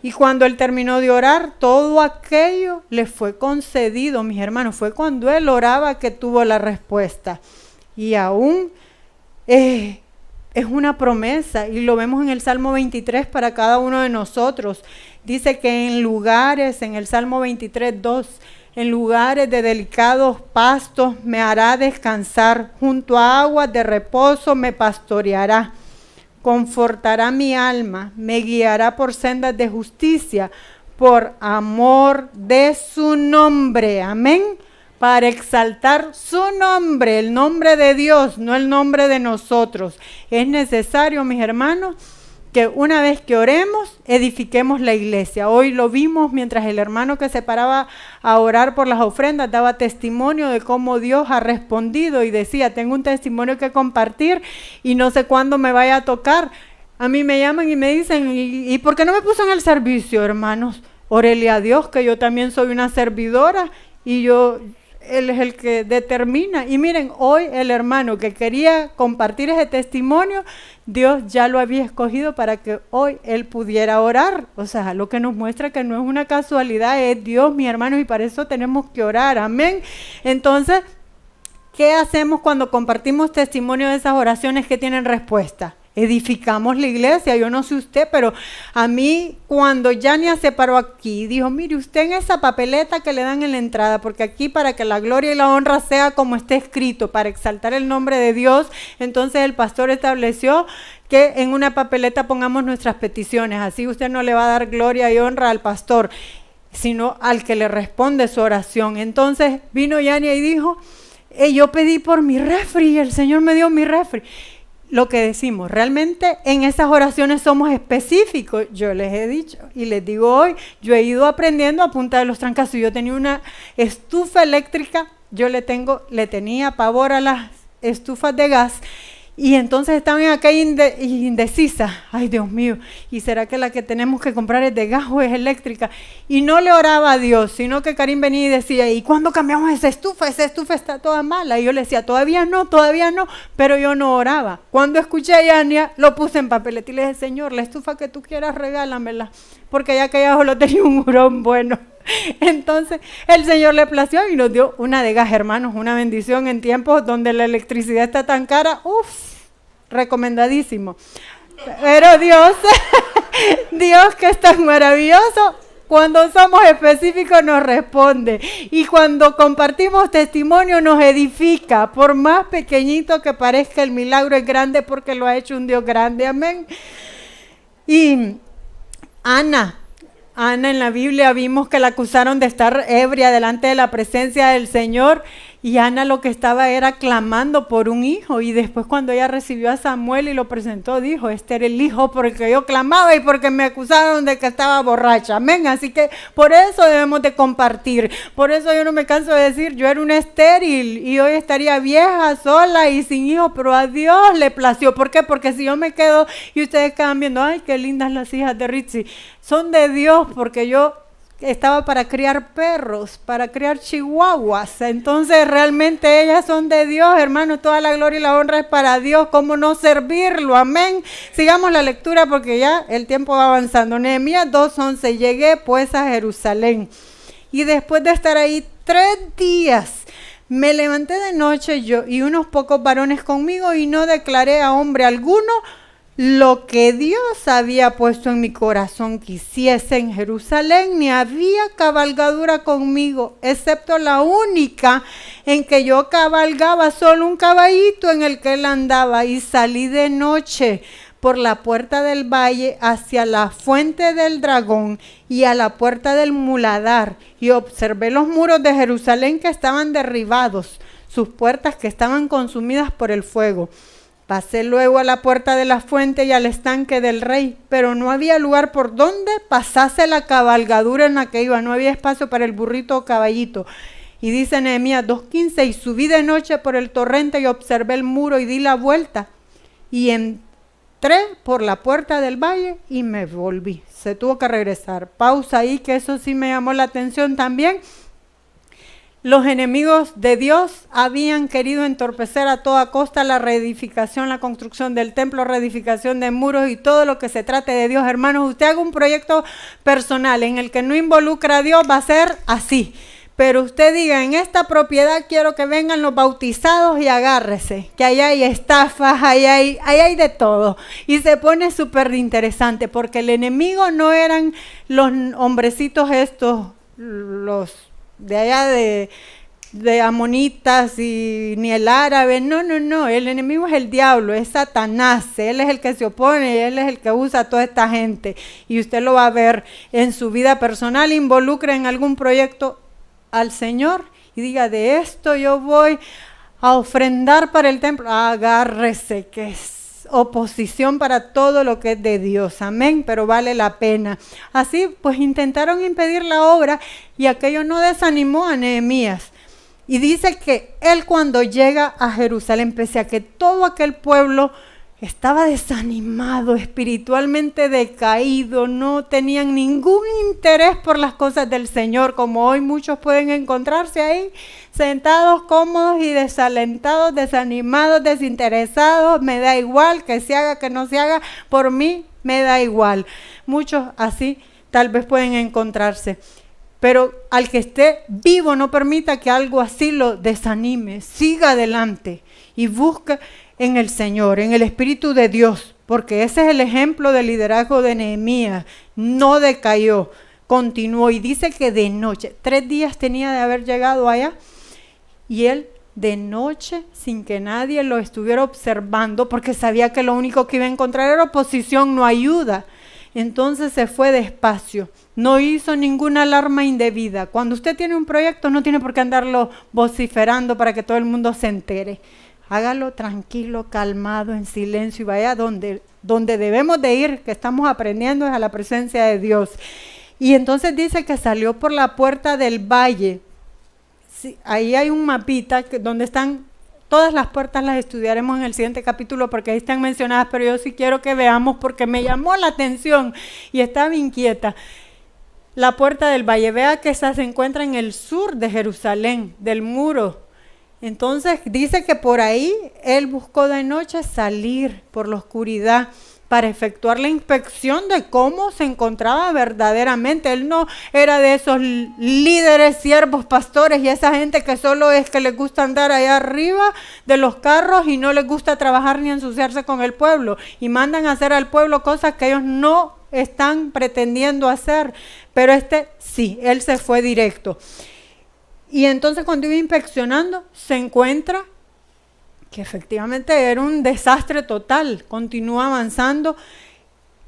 Y cuando él terminó de orar, todo aquello le fue concedido, mis hermanos. Fue cuando él oraba que tuvo la respuesta. Y aún es una promesa, y lo vemos en el Salmo 23 para cada uno de nosotros. Dice que en lugares, en el Salmo 23, 2, en lugares de delicados pastos me hará descansar, junto a aguas de reposo me pastoreará. Confortará mi alma, me guiará por sendas de justicia, por amor de su nombre. Amén. Para exaltar su nombre, el nombre de Dios, no el nombre de nosotros. Es necesario, mis hermanos, que una vez que oremos, edifiquemos la iglesia. Hoy lo vimos mientras el hermano que se paraba a orar por las ofrendas daba testimonio de cómo Dios ha respondido, y decía, tengo un testimonio que compartir y no sé cuándo me vaya a tocar. A mí me llaman y me dicen, ¿y por qué no me puso en el servicio, hermanos? Órele a Dios, que yo también soy una servidora, y Él es el que determina. Y miren, hoy el hermano que quería compartir ese testimonio, Dios ya lo había escogido para que hoy él pudiera orar. O sea, lo que nos muestra que no es una casualidad, es Dios, mis hermanos, y para eso tenemos que orar. Amén. Entonces, ¿qué hacemos cuando compartimos testimonio de esas oraciones que tienen respuesta? Edificamos la iglesia. Yo no sé usted, pero a mí cuando Yania se paró aquí, dijo, mire usted en esa papeleta que le dan en la entrada, porque aquí para que la gloria y la honra sea como está escrito, para exaltar el nombre de Dios, entonces el pastor estableció que en una papeleta pongamos nuestras peticiones. Así usted no le va a dar gloria y honra al pastor, sino al que le responde su oración. Entonces vino Yania y dijo, yo pedí por mi refri y el Señor me dio mi refri. Lo que decimos, realmente en esas oraciones somos específicos. Yo les he dicho y les digo hoy, yo he ido aprendiendo a punta de los trancazos. Yo tenía una estufa eléctrica, yo le tenía pavor a las estufas de gas, y entonces estaban acá indecisa. Ay, Dios mío, ¿y será que la que tenemos que comprar es de gas o es eléctrica? Y no le oraba a Dios, sino que Karim venía y decía, ¿y cuándo cambiamos esa estufa? Esa estufa está toda mala. Y yo le decía, todavía no, pero yo no oraba. Cuando escuché a Yania, lo puse en papeleta y le dije, Señor, la estufa que tú quieras, regálamela, porque ya que abajo lo tenía un hurón bueno. Entonces el Señor le plació y nos dio una de gas, hermanos, una bendición en tiempos donde la electricidad está tan cara. Recomendadísimo. Pero Dios que es tan maravilloso, cuando somos específicos nos responde, y cuando compartimos testimonio nos edifica. Por más pequeñito que parezca, el milagro es grande porque lo ha hecho un Dios grande. Amén. Y Ana en la Biblia vimos que la acusaron de estar ebria delante de la presencia del Señor, y Ana lo que estaba era clamando por un hijo, y después cuando ella recibió a Samuel y lo presentó, dijo, este era el hijo porque yo clamaba y porque me acusaron de que estaba borracha. Amén. Así que por eso debemos de compartir. Por eso yo no me canso de decir, yo era una estéril y hoy estaría vieja, sola y sin hijo, pero a Dios le plació. ¿Por qué? Porque si yo me quedo y ustedes quedan viendo, ay, qué lindas las hijas de Ritzy, son de Dios, porque yo estaba para criar perros, para criar chihuahuas. Entonces realmente ellas son de Dios, hermano. Toda la gloria y la honra es para Dios. ¿Cómo no servirlo? Amén. Sigamos la lectura porque ya el tiempo va avanzando. Nehemías 2:11. Llegué pues a Jerusalén. Y después de estar ahí 3 días, me levanté de noche yo y unos pocos varones conmigo y no declaré a hombre alguno lo que Dios había puesto en mi corazón que hiciese en Jerusalén, ni había cabalgadura conmigo, excepto la única en que yo cabalgaba, solo un caballito en el que él andaba, y salí de noche por la puerta del valle hacia la fuente del dragón y a la puerta del muladar, y observé los muros de Jerusalén que estaban derribados, sus puertas que estaban consumidas por el fuego. Pasé luego a la puerta de la fuente y al estanque del rey, pero no había lugar por donde pasase la cabalgadura en la que iba, no había espacio para el burrito o caballito. Y dice Nehemías 2:15, y subí de noche por el torrente y observé el muro y di la vuelta, y entré por la puerta del valle y me volví. Se tuvo que regresar. Pausa ahí, que eso sí me llamó la atención también. Los enemigos de Dios habían querido entorpecer a toda costa la reedificación, la construcción del templo, reedificación de muros y todo lo que se trate de Dios. Hermanos, usted haga un proyecto personal en el que no involucra a Dios, va a ser así. Pero usted diga, en esta propiedad quiero que vengan los bautizados y agárrese, que ahí hay estafas, ahí hay de todo. Y se pone súper interesante, porque el enemigo no eran los hombrecitos estos, los de allá de amonitas y ni el árabe, no, el enemigo es el diablo, es Satanás, él es el que se opone, él es el que usa a toda esta gente, y usted lo va a ver en su vida personal. Involucre en algún proyecto al Señor y diga, de esto yo voy a ofrendar para el templo, agárrese, que es oposición para todo lo que es de Dios, amén, pero vale la pena. Así pues intentaron impedir la obra y aquello no desanimó a Nehemías. Y dice que él, cuando llega a Jerusalén, pese a que todo aquel pueblo estaba desanimado, espiritualmente decaído, no tenían ningún interés por las cosas del Señor, como hoy muchos pueden encontrarse ahí, sentados cómodos y desalentados, desanimados, desinteresados. Me da igual que se haga, que no se haga, por mí me da igual. Muchos así tal vez pueden encontrarse. Pero al que esté vivo, no permita que algo así lo desanime. Siga adelante y busque en el Señor, en el Espíritu de Dios, porque ese es el ejemplo del liderazgo de Nehemías. No decayó, continuó, y dice que de noche, 3 días tenía de haber llegado allá, y él de noche, sin que nadie lo estuviera observando, porque sabía que lo único que iba a encontrar era oposición, no ayuda. Entonces se fue despacio, no hizo ninguna alarma indebida. Cuando usted tiene un proyecto, no tiene por qué andarlo vociferando para que todo el mundo se entere. Hágalo tranquilo, calmado, en silencio, y vaya donde debemos de ir, que estamos aprendiendo, es a la presencia de Dios. Y entonces dice que salió por la puerta del valle. Sí, ahí hay un mapita donde están todas las puertas, las estudiaremos en el siguiente capítulo porque ahí están mencionadas, pero yo sí quiero que veamos porque me llamó la atención y estaba inquieta. La puerta del valle, vea que esa se encuentra en el sur de Jerusalén, del muro. Entonces dice que por ahí él buscó de noche salir por la oscuridad para efectuar la inspección de cómo se encontraba verdaderamente. Él no era de esos líderes, siervos, pastores y esa gente que solo es que les gusta andar allá arriba de los carros y no les gusta trabajar ni ensuciarse con el pueblo y mandan a hacer al pueblo cosas que ellos no están pretendiendo hacer. Pero sí, él se fue directo. Y entonces cuando iba inspeccionando se encuentra que efectivamente era un desastre total. Continúa avanzando.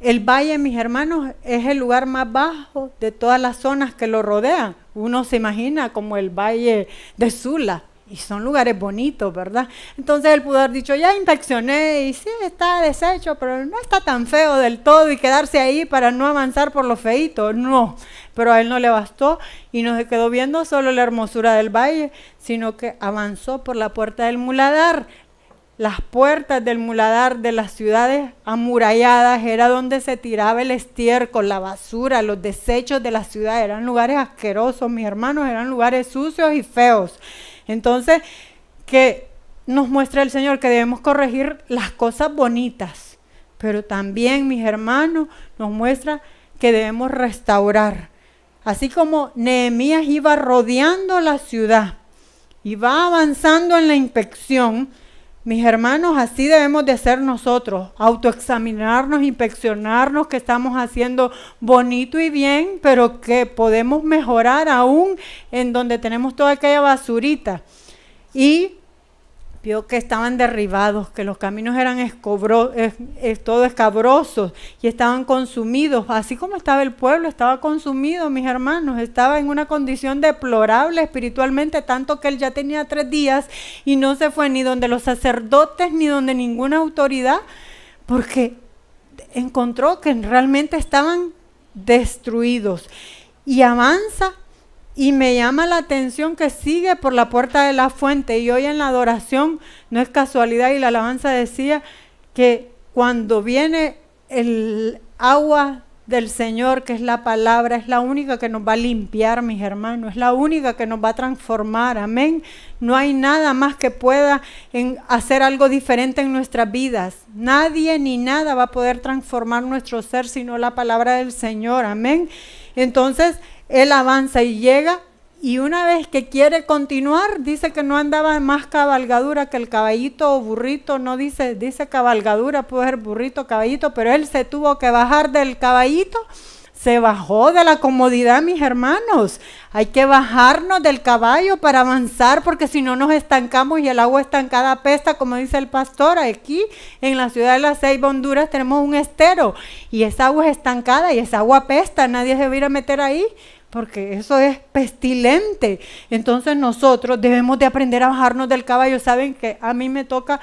El valle, mis hermanos, es el lugar más bajo de todas las zonas que lo rodean. Uno se imagina como el valle de Sula. Y son lugares bonitos, ¿verdad? Entonces él pudo haber dicho, ya inspeccioné y sí, está deshecho, pero no está tan feo del todo, y quedarse ahí para no avanzar por lo feíto. No, pero a él no le bastó y no se quedó viendo solo la hermosura del valle, sino que avanzó por la puerta del muladar. las puertas del muladar de las ciudades amuralladas era donde se tiraba el estiércol, la basura, los desechos de la ciudad. Eran lugares asquerosos, mis hermanos, eran lugares sucios y feos. Entonces, que nos muestra el Señor que debemos corregir las cosas bonitas, pero también, mis hermanos, nos muestra que debemos restaurar. Así como Nehemías iba rodeando la ciudad y va avanzando en la inspección, mis hermanos, así debemos de ser nosotros, autoexaminarnos, inspeccionarnos, que estamos haciendo bonito y bien, pero que podemos mejorar aún en donde tenemos toda aquella basurita. Y vio que estaban derribados, que los caminos eran todo escabrosos y estaban consumidos, así como estaba el pueblo, estaba consumido, mis hermanos, estaba en una condición deplorable espiritualmente, tanto que él ya tenía 3 días y no se fue ni donde los sacerdotes ni donde ninguna autoridad, porque encontró que realmente estaban destruidos. Y avanza. Y me llama la atención que sigue por la puerta de la fuente, y hoy en la adoración no es casualidad, y la alabanza decía que cuando viene el agua del Señor, que es la palabra, es la única que nos va a limpiar, mis hermanos, es la única que nos va a transformar, amén. No hay nada más que pueda hacer algo diferente en nuestras vidas. Nadie ni nada va a poder transformar nuestro ser sino la palabra del Señor, amén. Entonces, él avanza y llega, y una vez que quiere continuar, dice que no andaba más cabalgadura que el caballito o burrito, no dice cabalgadura, puede ser burrito, caballito, pero él se tuvo que bajar del caballito, se bajó de la comodidad, mis hermanos. Hay que bajarnos del caballo para avanzar, porque si no nos estancamos y el agua estancada apesta, como dice el pastor. Aquí en la ciudad de La Ceiba, Honduras, tenemos un estero y esa agua es estancada y esa agua apesta, nadie se va a ir a meter ahí, porque eso es pestilente. Entonces nosotros debemos de aprender a bajarnos del caballo. Saben que a mí me toca,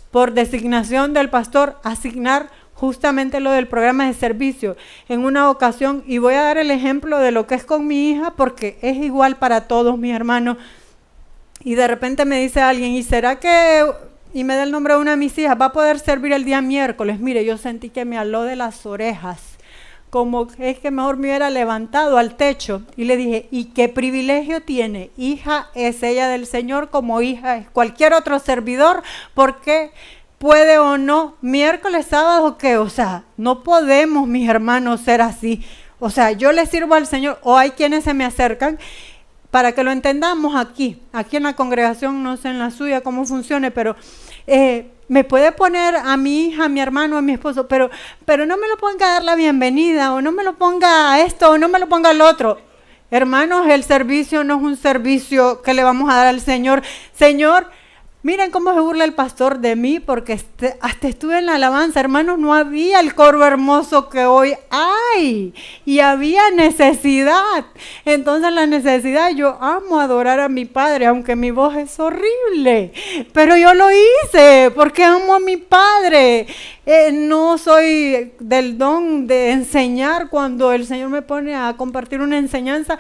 por designación del pastor, asignar justamente lo del programa de servicio en una ocasión, y voy a dar el ejemplo de lo que es con mi hija, porque es igual para todos, mis hermanos. Y de repente me dice alguien, ¿y será que, y me da el nombre de una de mis hijas, va a poder servir el día miércoles? Mire, yo sentí que me aló de las orejas, como es que mejor me hubiera levantado al techo, y le dije, ¿y qué privilegio tiene? Hija es ella del Señor, como hija es cualquier otro servidor, porque puede o no, miércoles, sábado, ¿o qué? O sea, no podemos, mis hermanos, ser así. O sea, yo le sirvo al Señor, o hay quienes se me acercan, para que lo entendamos aquí en la congregación, no sé en la suya cómo funcione, pero me puede poner a mi hija, a mi hermano, a mi esposo, pero no me lo ponga a dar la bienvenida, o no me lo ponga a esto, o no me lo ponga al otro. Hermanos, el servicio no es un servicio que le vamos a dar al Señor. Señor, miren cómo se burla el pastor de mí, porque hasta estuve en la alabanza, hermanos, no había el coro hermoso que hoy hay, y había necesidad. Entonces la necesidad, yo amo adorar a mi Padre, aunque mi voz es horrible, pero yo lo hice porque amo a mi Padre. No soy del don de enseñar, cuando el Señor me pone a compartir una enseñanza,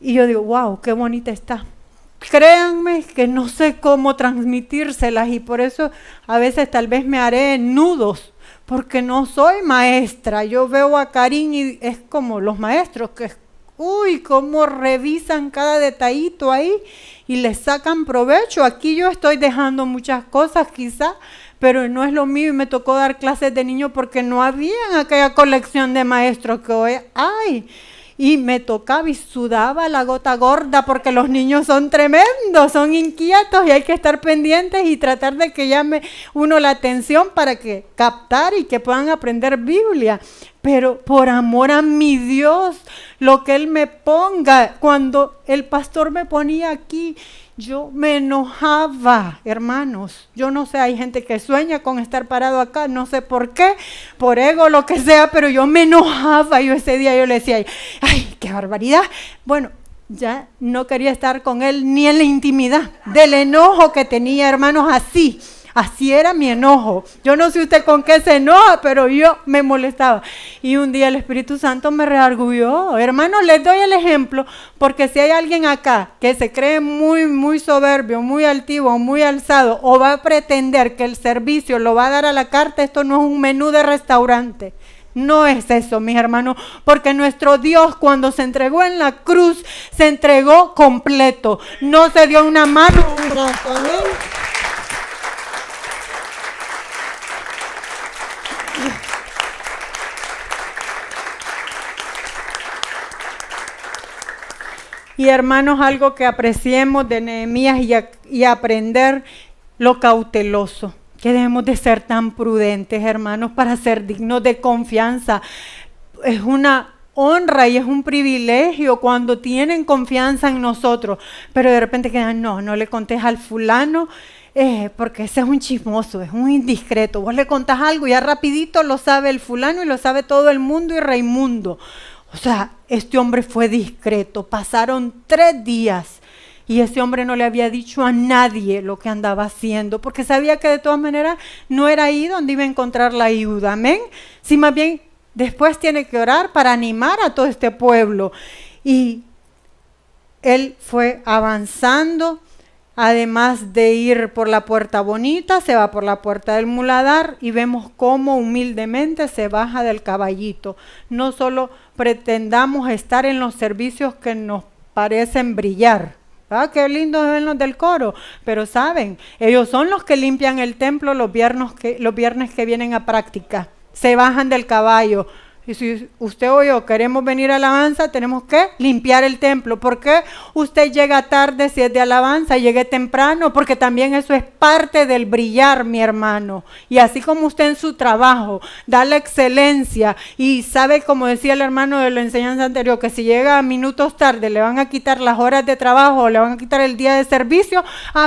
y yo digo, wow, qué bonita está. Créanme que no sé cómo transmitírselas, y por eso a veces tal vez me haré nudos, porque no soy maestra. Yo veo a Karin y es como los maestros que, cómo revisan cada detallito ahí y les sacan provecho. Aquí yo estoy dejando muchas cosas quizá, pero no es lo mío, y me tocó dar clases de niños porque no había aquella colección de maestros que hoy hay. Y me tocaba y sudaba la gota gorda, porque los niños son tremendos, son inquietos, y hay que estar pendientes y tratar de que llame uno la atención para que captar y que puedan aprender Biblia. Pero por amor a mi Dios, lo que Él me ponga, cuando el pastor me ponía aquí, yo me enojaba, hermanos. Yo no sé, hay gente que sueña con estar parado acá, no sé por qué, por ego, lo que sea, pero yo me enojaba. Yo ese día yo le decía, ay, qué barbaridad. Bueno, ya no quería estar con él ni en la intimidad, del enojo que tenía, hermanos, así. Así era mi enojo. Yo no sé usted con qué se enoja, pero yo me molestaba. Y un día el Espíritu Santo me redarguyó. Hermanos, les doy el ejemplo, porque si hay alguien acá que se cree muy soberbio, muy altivo, muy alzado, o va a pretender que el servicio lo va a dar a la carta, esto no es un menú de restaurante. No es eso, mis hermanos, porque nuestro Dios cuando se entregó en la cruz, se entregó completo. No se dio una mano, un brazo. Amén. Y hermanos, algo que apreciemos de Nehemías y aprender lo cauteloso. Que debemos de ser tan prudentes, hermanos, para ser dignos de confianza. Es una honra y es un privilegio cuando tienen confianza en nosotros, pero de repente quedan, no le contés al fulano, porque ese es un chismoso, es un indiscreto. Vos le contás algo y ya rapidito lo sabe el fulano y lo sabe todo el mundo y Raimundo. O sea, este hombre fue discreto. Pasaron 3 días. Y ese hombre no le había dicho a nadie lo que andaba haciendo, porque sabía que de todas maneras no era ahí donde iba a encontrar la ayuda. Amén. Sí, más bien después tiene que orar para animar a todo este pueblo. Y él fue avanzando, además de ir por la puerta bonita, se va por la puerta del muladar y vemos cómo humildemente se baja del caballito. No solo pretendamos estar en los servicios que nos parecen brillar. Ah, qué lindo ven los del coro, pero saben, ellos son los que limpian el templo los viernes que vienen a práctica, se bajan del caballo. Y si usted o yo queremos venir a alabanza, tenemos que limpiar el templo. ¿Por qué usted llega tarde si es de alabanza? Llegue temprano, porque también eso es parte del brillar, mi hermano. Y así como usted en su trabajo da la excelencia y sabe, como decía el hermano de la enseñanza anterior, que si llega minutos tarde le van a quitar las horas de trabajo, le van a quitar el día de servicio,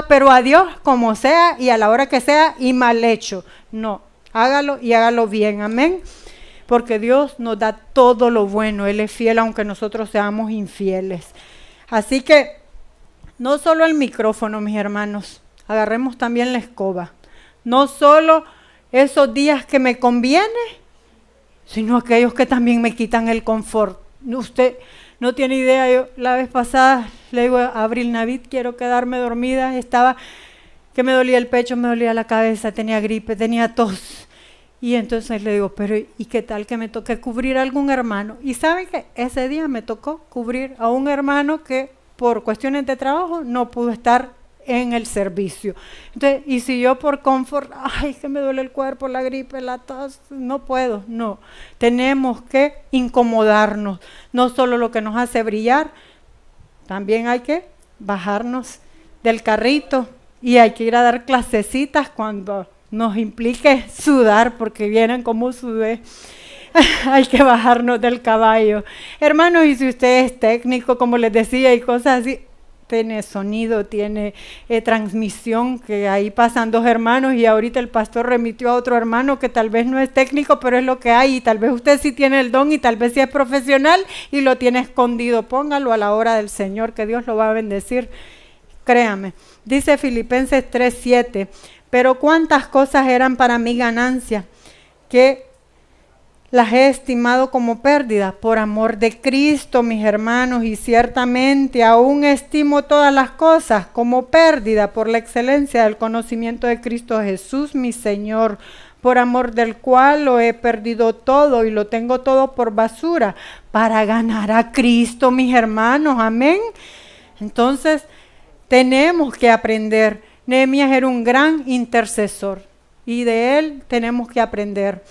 pero a Dios como sea y a la hora que sea y mal hecho. No, hágalo y hágalo bien, amén. Porque Dios nos da todo lo bueno, Él es fiel aunque nosotros seamos infieles. Así que no solo el micrófono, mis hermanos, agarremos también la escoba. No solo esos días que me conviene, sino aquellos que también me quitan el confort. Usted no tiene idea, yo la vez pasada le digo a Abril Navid, quiero quedarme dormida, estaba que me dolía el pecho, me dolía la cabeza, tenía gripe, tenía tos. Y entonces le digo, pero ¿y qué tal que me toque cubrir a algún hermano? Y ¿saben qué? Ese día me tocó cubrir a un hermano que por cuestiones de trabajo no pudo estar en el servicio. Entonces, y si yo por confort, ay, que me duele el cuerpo, la gripe, la tos, no puedo, no. Tenemos que incomodarnos. No solo lo que nos hace brillar, también hay que bajarnos del carrito y hay que ir a dar clasecitas cuando nos implique sudar, porque vienen como sudé. Hay que bajarnos del caballo. Hermanos, y si usted es técnico, como les decía, y cosas así, tiene sonido, tiene transmisión, que ahí pasan 2 hermanos y ahorita el pastor remitió a otro hermano que tal vez no es técnico, pero es lo que hay, y tal vez usted sí tiene el don y tal vez sí es profesional y lo tiene escondido. Póngalo a la hora del Señor, que Dios lo va a bendecir. Créame. Dice Filipenses 3:7, pero cuántas cosas eran para mí ganancia, que las he estimado como pérdida por amor de Cristo, mis hermanos, y ciertamente aún estimo todas las cosas como pérdida por la excelencia del conocimiento de Cristo Jesús, mi Señor, por amor del cual lo he perdido todo y lo tengo todo por basura, para ganar a Cristo, mis hermanos, amén. Entonces, tenemos que aprender. Nehemías era un gran intercesor y de él tenemos que aprender.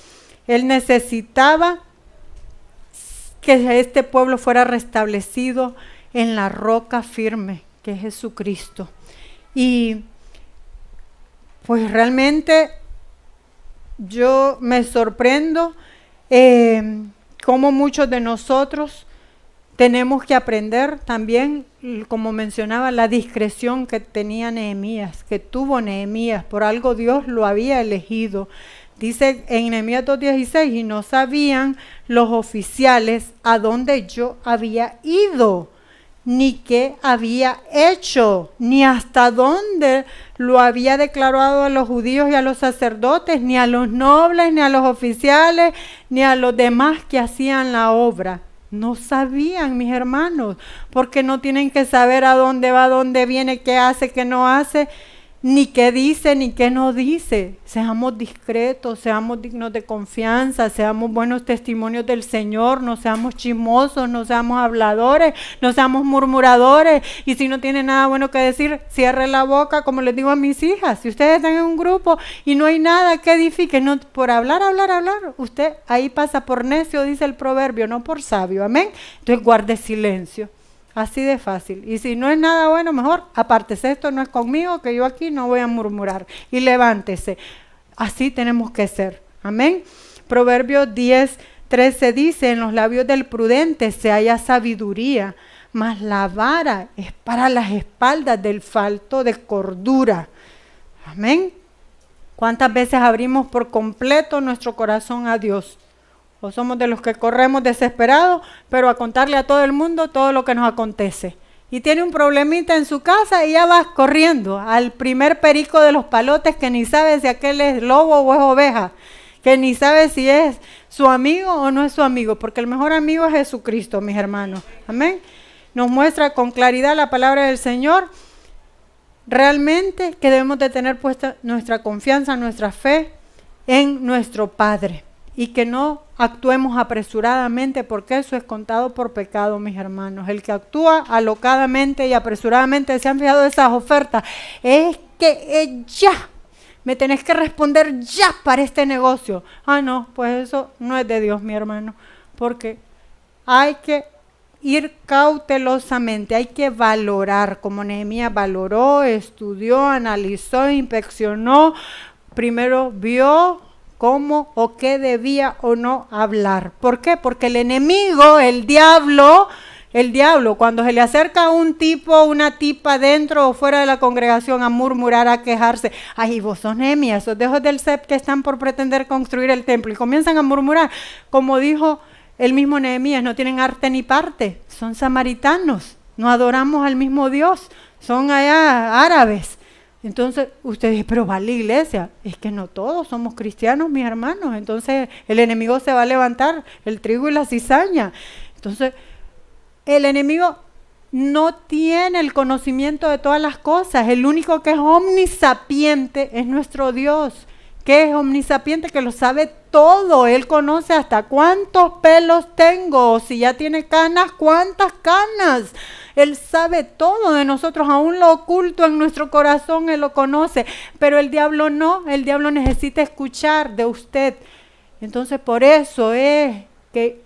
Él necesitaba que este pueblo fuera restablecido en la roca firme, que es Jesucristo. Y pues realmente yo me sorprendo cómo muchos de nosotros tenemos que aprender también, como mencionaba, la discreción que tenía Nehemías, que tuvo Nehemías, por algo Dios lo había elegido. Dice en Nehemías 2:16, y no sabían los oficiales a dónde yo había ido, ni qué había hecho, ni hasta dónde lo había declarado a los judíos y a los sacerdotes, ni a los nobles, ni a los oficiales, ni a los demás que hacían la obra. No sabían, mis hermanos, porque no tienen que saber a dónde va, dónde viene, qué hace, qué no hace, ni qué dice, ni qué no dice. Seamos discretos, seamos dignos de confianza, seamos buenos testimonios del Señor, no seamos chismosos, no seamos habladores, no seamos murmuradores. Y si no tiene nada bueno que decir, cierre la boca, como les digo a mis hijas. Si ustedes están en un grupo y no hay nada que edifique, no, por hablar, usted ahí pasa por necio, dice el proverbio, no por sabio, amén. Entonces guarde silencio. Así de fácil. Y si no es nada bueno, mejor apártese, esto no es conmigo, que yo aquí no voy a murmurar. Y levántese. Así tenemos que ser. Amén. Proverbios 10:13 dice, en los labios del prudente se halla sabiduría, mas la vara es para las espaldas del falto de cordura. Amén. ¿Cuántas veces abrimos por completo nuestro corazón a Dios? O somos de los que corremos desesperados, pero a contarle a todo el mundo todo lo que nos acontece. Y tiene un problemita en su casa y ya vas corriendo al primer perico de los palotes que ni sabe si aquel es lobo o es oveja, que ni sabe si es su amigo o no es su amigo, porque el mejor amigo es Jesucristo, mis hermanos. Amén. Nos muestra con claridad la palabra del Señor, realmente que debemos de tener puesta nuestra confianza, nuestra fe en nuestro Padre. Y que no actuemos apresuradamente, porque eso es contado por pecado, mis hermanos. El que actúa alocadamente y apresuradamente, ¿se han fijado esas ofertas? Es que ya, me tenés que responder ya para este negocio. Ah, no, pues eso no es de Dios, mi hermano, porque hay que ir cautelosamente, hay que valorar, como Nehemías valoró, estudió, analizó, inspeccionó, primero vio cómo o qué debía o no hablar. ¿Por qué? Porque el enemigo, el diablo, cuando se le acerca a un tipo, una tipa dentro o fuera de la congregación a murmurar, a quejarse, ay, vos sos Nehemías, esos hijos del CEP que están por pretender construir el templo, y comienzan a murmurar, como dijo el mismo Nehemías, no tienen arte ni parte, son samaritanos, no adoramos al mismo Dios, son allá árabes. Entonces, usted dice, pero va a la iglesia. Es que no todos somos cristianos, mis hermanos. Entonces, el enemigo se va a levantar, el trigo y la cizaña. Entonces, el enemigo no tiene el conocimiento de todas las cosas. El único que es omnisapiente es nuestro Dios. ¿Qué es omnisapiente? Que lo sabe todo. Él conoce hasta cuántos pelos tengo. Si ya tiene canas, cuántas canas. Él sabe todo de nosotros, aún lo oculto en nuestro corazón, Él lo conoce. Pero el diablo no, el diablo necesita escuchar de usted. Entonces por eso es que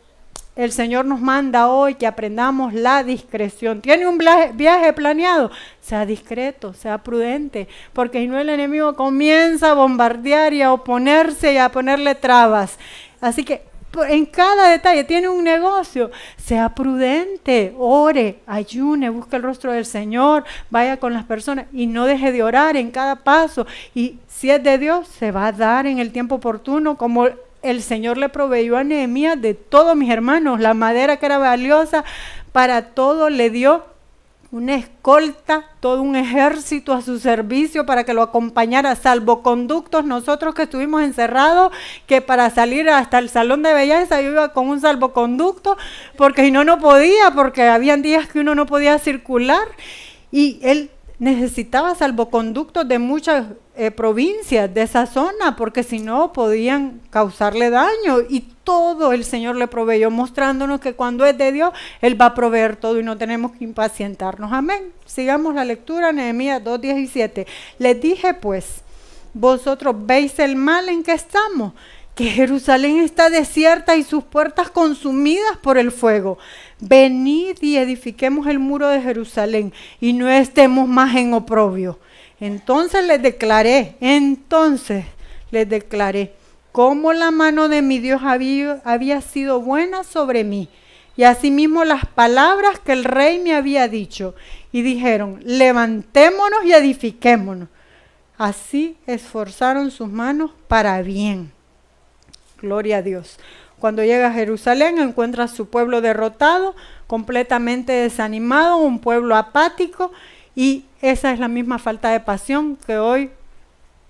el Señor nos manda hoy que aprendamos la discreción. ¿Tiene un viaje planeado? Sea discreto, sea prudente, porque si no el enemigo comienza a bombardear y a oponerse y a ponerle trabas. Así que en cada detalle, tiene un negocio, sea prudente, ore, ayune, busque el rostro del Señor, vaya con las personas y no deje de orar en cada paso. Y si es de Dios, se va a dar en el tiempo oportuno, como el Señor le proveyó a Nehemías de todos, mis hermanos, la madera que era valiosa, para todo le dio una escolta, todo un ejército a su servicio para que lo acompañara, salvoconductos. Nosotros que estuvimos encerrados, que para salir hasta el salón de belleza yo iba con un salvoconducto, porque si no, no podía, porque habían días que uno no podía circular, y él necesitaba salvoconductos de muchas provincias de esa zona, porque si no podían causarle daño, y todo el Señor le proveyó, mostrándonos que cuando es de Dios, Él va a proveer todo y no tenemos que impacientarnos. Amén. Sigamos la lectura, Nehemías 2:17. Les dije pues, vosotros veis el mal en que estamos, que Jerusalén está desierta y sus puertas consumidas por el fuego. Venid y edifiquemos el muro de Jerusalén y no estemos más en oprobio. Entonces les declaré, cómo la mano de mi Dios había sido buena sobre mí, y asimismo las palabras que el rey me había dicho. Y dijeron, levantémonos y edifiquémonos. Así esforzaron sus manos para bien. Gloria a Dios. Cuando llega a Jerusalén encuentra a su pueblo derrotado, completamente desanimado, un pueblo apático, y esa es la misma falta de pasión que hoy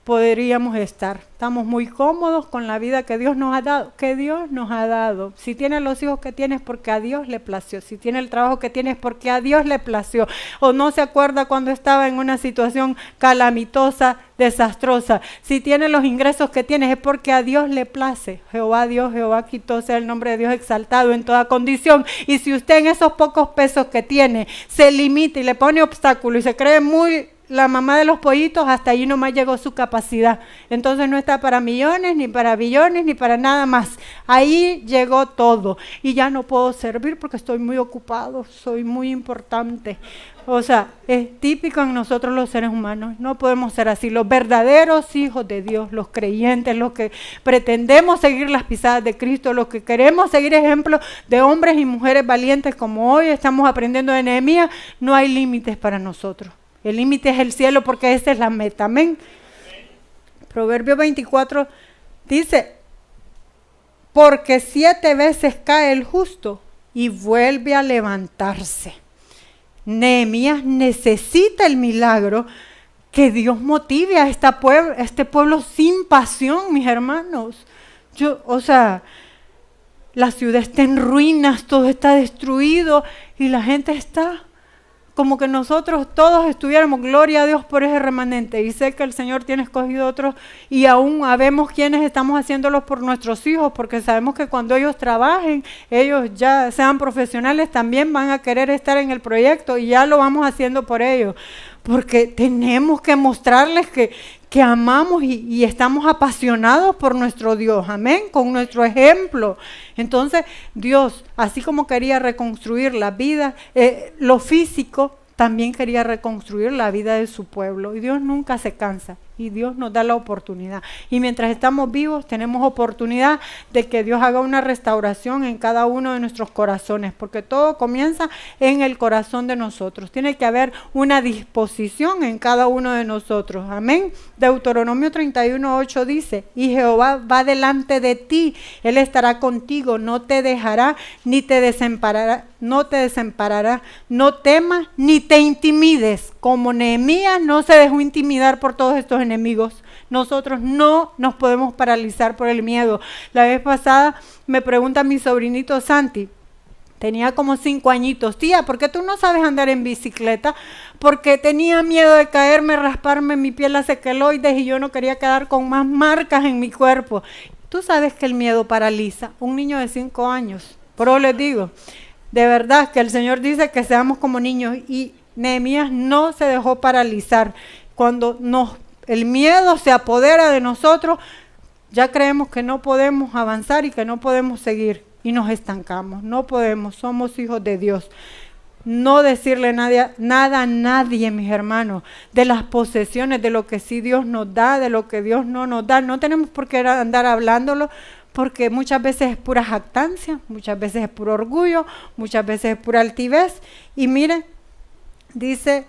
podríamos estar. Estamos muy cómodos con la vida que Dios nos ha dado. Que Dios nos ha dado. Si tienes los hijos que tienes, porque a Dios le plació. Si tienes el trabajo que tienes, porque a Dios le plació. O no se acuerda cuando estaba en una situación calamitosa, desastrosa. Si tienes los ingresos que tienes, es porque a Dios le place. Jehová Dios, Jehová quitó, sea el nombre de Dios exaltado en toda condición. Y si usted en esos pocos pesos que tiene se limita y le pone obstáculo y se cree muy la mamá de los pollitos, hasta ahí nomás llegó su capacidad. Entonces no está para millones, ni para billones, ni para nada más. Ahí llegó todo. Y ya no puedo servir porque estoy muy ocupado, soy muy importante. O sea, es típico en nosotros los seres humanos. No podemos ser así. Los verdaderos hijos de Dios, los creyentes, los que pretendemos seguir las pisadas de Cristo, los que queremos seguir ejemplos de hombres y mujeres valientes como hoy estamos aprendiendo de Nehemías, no hay límites para nosotros. El límite es el cielo porque esa es la meta. Amén. Proverbio 24 dice, porque 7 veces cae el justo y vuelve a levantarse. Nehemías necesita el milagro que Dios motive a este pueblo sin pasión, mis hermanos. La ciudad está en ruinas, todo está destruido y la gente está como que nosotros todos estuviéramos, gloria a Dios por ese remanente. Y sé que el Señor tiene escogido otros y aún habemos quienes estamos haciéndolos por nuestros hijos, porque sabemos que cuando ellos trabajen, ellos ya sean profesionales, también van a querer estar en el proyecto y ya lo vamos haciendo por ellos. Porque tenemos que mostrarles que amamos y estamos apasionados por nuestro Dios, amén, con nuestro ejemplo. Entonces Dios, así como quería reconstruir la vida, lo físico, también quería reconstruir la vida de su pueblo. Y Dios nunca se cansa y Dios nos da la oportunidad. Y mientras estamos vivos tenemos oportunidad de que Dios haga una restauración en cada uno de nuestros corazones, porque todo comienza en el corazón de nosotros. Tiene que haber una disposición en cada uno de nosotros. Amén. Deuteronomio 31:8 dice, y Jehová va delante de ti, Él estará contigo, no te dejará ni te desamparará. No temas ni te intimides. Como Nehemías no se dejó intimidar por todos estos enemigos, nosotros no nos podemos paralizar por el miedo. La vez pasada me pregunta mi sobrinito Santi, tenía como 5 añitos, tía, ¿por qué tú no sabes andar en bicicleta? Porque tenía miedo de caerme, rasparme mi piel hace queloides y yo no quería quedar con más marcas en mi cuerpo. Tú sabes que el miedo paraliza. Un niño de 5 años, pero les digo, de verdad que el Señor dice que seamos como niños y Nehemías no se dejó paralizar. Cuando el miedo se apodera de nosotros, ya creemos que no podemos avanzar y que no podemos seguir y nos estancamos. No podemos, somos hijos de Dios. No decirle nada a nadie, mis hermanos, de las posesiones, de lo que sí Dios nos da, de lo que Dios no nos da. No tenemos por qué andar hablándolo, porque muchas veces es pura jactancia, muchas veces es puro orgullo, muchas veces es pura altivez. Y miren, dice,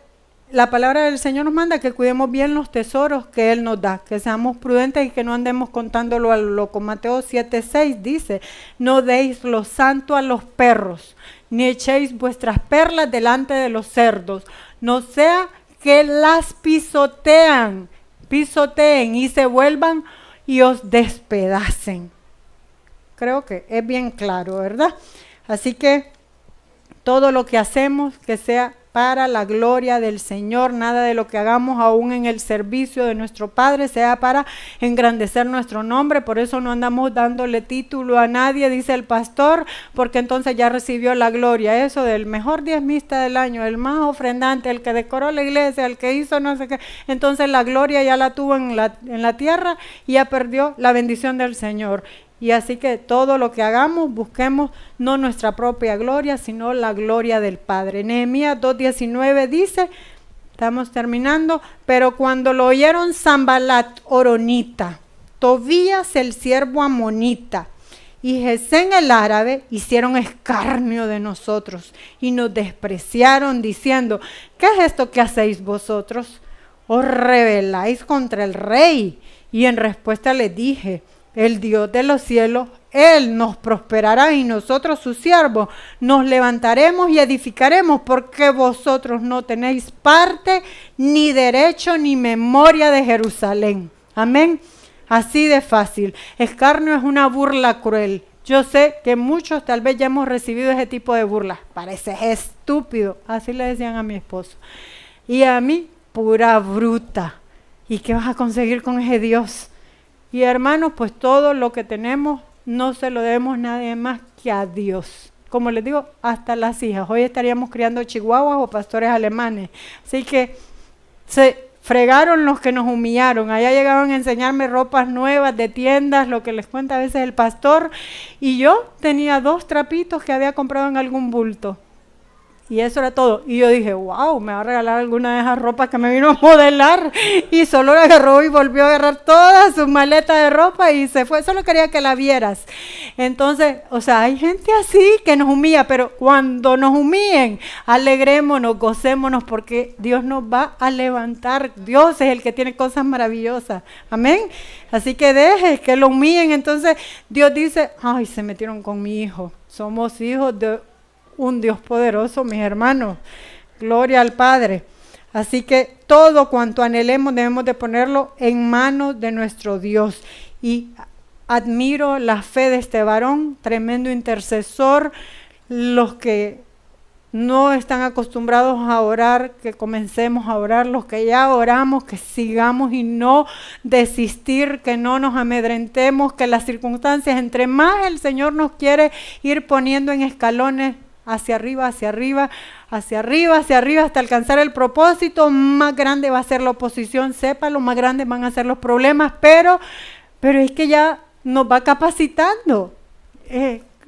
la palabra del Señor nos manda que cuidemos bien los tesoros que Él nos da, que seamos prudentes y que no andemos contándolo a lo loco. Mateo 7:6 dice, no deis lo santo a los perros, ni echéis vuestras perlas delante de los cerdos, no sea que las pisoteen y se vuelvan y os despedacen. Creo que es bien claro, ¿verdad? Así que todo lo que hacemos, que sea para la gloria del Señor, nada de lo que hagamos aún en el servicio de nuestro Padre sea para engrandecer nuestro nombre. Por eso no andamos dándole título a nadie, dice el pastor, porque entonces ya recibió la gloria. Eso del mejor diezmista del año, el más ofrendante, el que decoró la iglesia, el que hizo no sé qué, entonces la gloria ya la tuvo en la tierra y ya perdió la bendición del Señor. Y así que todo lo que hagamos, busquemos no nuestra propia gloria, sino la gloria del Padre. Nehemías 2:19 dice, estamos terminando, pero cuando lo oyeron Sanballat horonita, Tobías el siervo amonita y Gesén el árabe, hicieron escarnio de nosotros y nos despreciaron diciendo, ¿qué es esto que hacéis vosotros? ¿Os rebeláis contra el rey? Y en respuesta les dije, el Dios de los cielos Él nos prosperará y nosotros sus siervos nos levantaremos y edificaremos, porque vosotros no tenéis parte, ni derecho, ni memoria de Jerusalén. Amén. Así de fácil. Escarnio es una burla cruel. Yo sé que muchos tal vez ya hemos recibido ese tipo de burlas. Pareces estúpido. Así le decían a mi esposo. Y a mí, pura bruta. ¿Y qué vas a conseguir con ese Dios? Y hermanos, pues todo lo que tenemos no se lo debemos nadie más que a Dios. Como les digo, hasta las hijas. Hoy estaríamos criando chihuahuas o pastores alemanes. Así que se fregaron los que nos humillaron. Allá llegaban a enseñarme ropas nuevas de tiendas, lo que les cuenta a veces el pastor. Y yo tenía 2 trapitos que había comprado en algún bulto. Y eso era todo. Y yo dije, wow, me va a regalar alguna de esas ropas que me vino a modelar. Y solo la agarró y volvió a agarrar toda su maleta de ropa y se fue. Solo quería que la vieras. Entonces, o sea, hay gente así que nos humilla, pero cuando nos humillen, alegrémonos, gocémonos, porque Dios nos va a levantar. Dios es el que tiene cosas maravillosas. Amén. Así que deje que lo humillen. Entonces, Dios dice, ay, se metieron con mi hijo. Somos hijos de un Dios poderoso, mis hermanos. Gloria al Padre. Así que todo cuanto anhelemos debemos de ponerlo en manos de nuestro Dios. Y admiro la fe de este varón, tremendo intercesor. Los que no están acostumbrados a orar, que comencemos a orar. Los que ya oramos, que sigamos y no desistir, que no nos amedrentemos, que las circunstancias, entre más el Señor nos quiere ir poniendo en escalones, hacia arriba, hacia arriba, hacia arriba, hacia arriba, hasta alcanzar el propósito, más grande va a ser la oposición, sépalo, más grandes van a ser los problemas, pero es que ya nos va capacitando.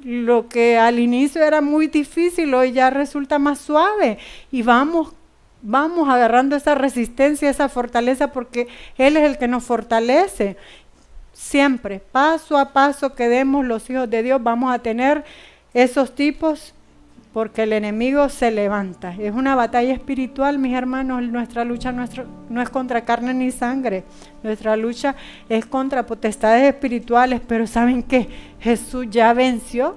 Lo que al inicio era muy difícil, hoy ya resulta más suave, y vamos agarrando esa resistencia, esa fortaleza, porque Él es el que nos fortalece. Siempre, paso a paso que demos los hijos de Dios, vamos a tener esos tipos, porque el enemigo se levanta. Es una batalla espiritual, mis hermanos. Nuestra lucha no es contra carne ni sangre. Nuestra lucha es contra potestades espirituales. Pero ¿saben qué? Jesús ya venció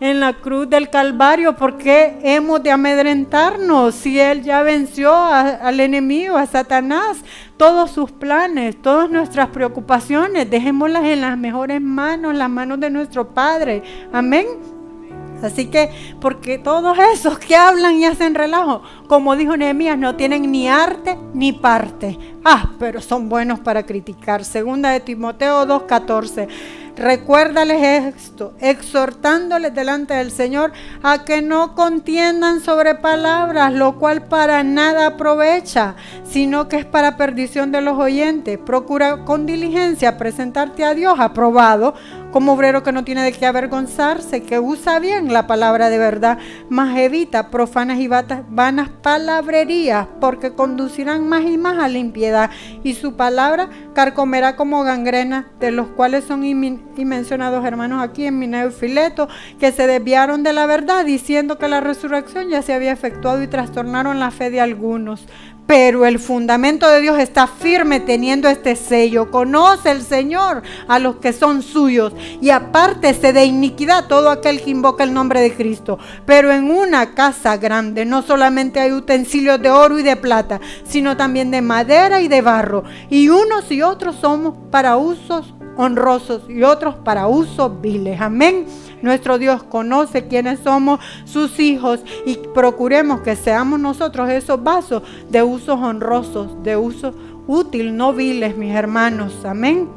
en la cruz del Calvario. ¿Por qué hemos de amedrentarnos si Él ya venció al enemigo, a Satanás? Todos sus planes, todas nuestras preocupaciones, dejémoslas en las mejores manos, las manos de nuestro Padre. Amén. Así que, porque todos esos que hablan y hacen relajo, como dijo Nehemías, no tienen ni arte ni parte. Pero son buenos para criticar. Segunda de Timoteo 2:14. Recuérdales esto, exhortándoles delante del Señor a que no contiendan sobre palabras, lo cual para nada aprovecha, sino que es para perdición de los oyentes. Procura con diligencia presentarte a Dios aprobado, como obrero que no tiene de qué avergonzarse, que usa bien la palabra de verdad, mas evita profanas y vanas palabrerías, porque conducirán más y más a la impiedad, y su palabra carcomerá como gangrena, de los cuales son mencionados hermanos aquí en Mineo y Fileto, que se desviaron de la verdad, diciendo que la resurrección ya se había efectuado, y trastornaron la fe de algunos. Pero el fundamento de Dios está firme, teniendo este sello. Conoce el Señor a los que son suyos, y apártese de iniquidad todo aquel que invoca el nombre de Cristo. Pero en una casa grande no solamente hay utensilios de oro y de plata, sino también de madera y de barro, y unos y otros somos para usos honrosos y otros para usos viles. Amén. Nuestro Dios conoce quiénes somos sus hijos, y procuremos que seamos nosotros esos vasos de usos honrosos, de uso útil, no viles, mis hermanos. Amén.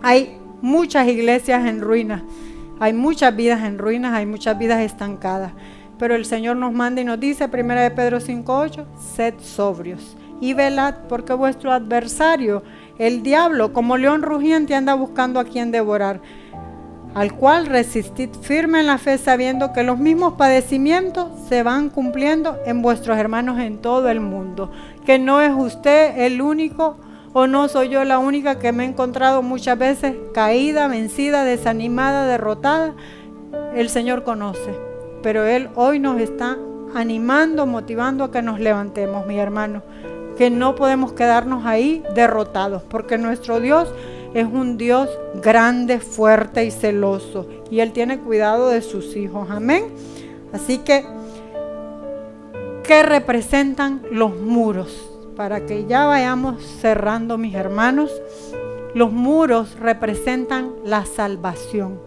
Hay muchas iglesias en ruinas, hay muchas vidas en ruinas, hay muchas vidas estancadas, pero el Señor nos manda y nos dice, 1 de Pedro 5:8, sed sobrios y velad, porque vuestro adversario, el diablo, como león rugiente, anda buscando a quien devorar, al cual resistid firme en la fe, sabiendo que los mismos padecimientos se van cumpliendo en vuestros hermanos en todo el mundo. Que no es usted el único, o no soy yo la única que me he encontrado muchas veces caída, vencida, desanimada, derrotada. El Señor conoce, pero Él hoy nos está animando, motivando a que nos levantemos, mis hermanos, que no podemos quedarnos ahí derrotados, porque nuestro Dios es un Dios grande, fuerte y celoso. Y Él tiene cuidado de sus hijos. Amén. Así que, ¿qué representan los muros? Para que ya vayamos cerrando, mis hermanos. Los muros representan la salvación.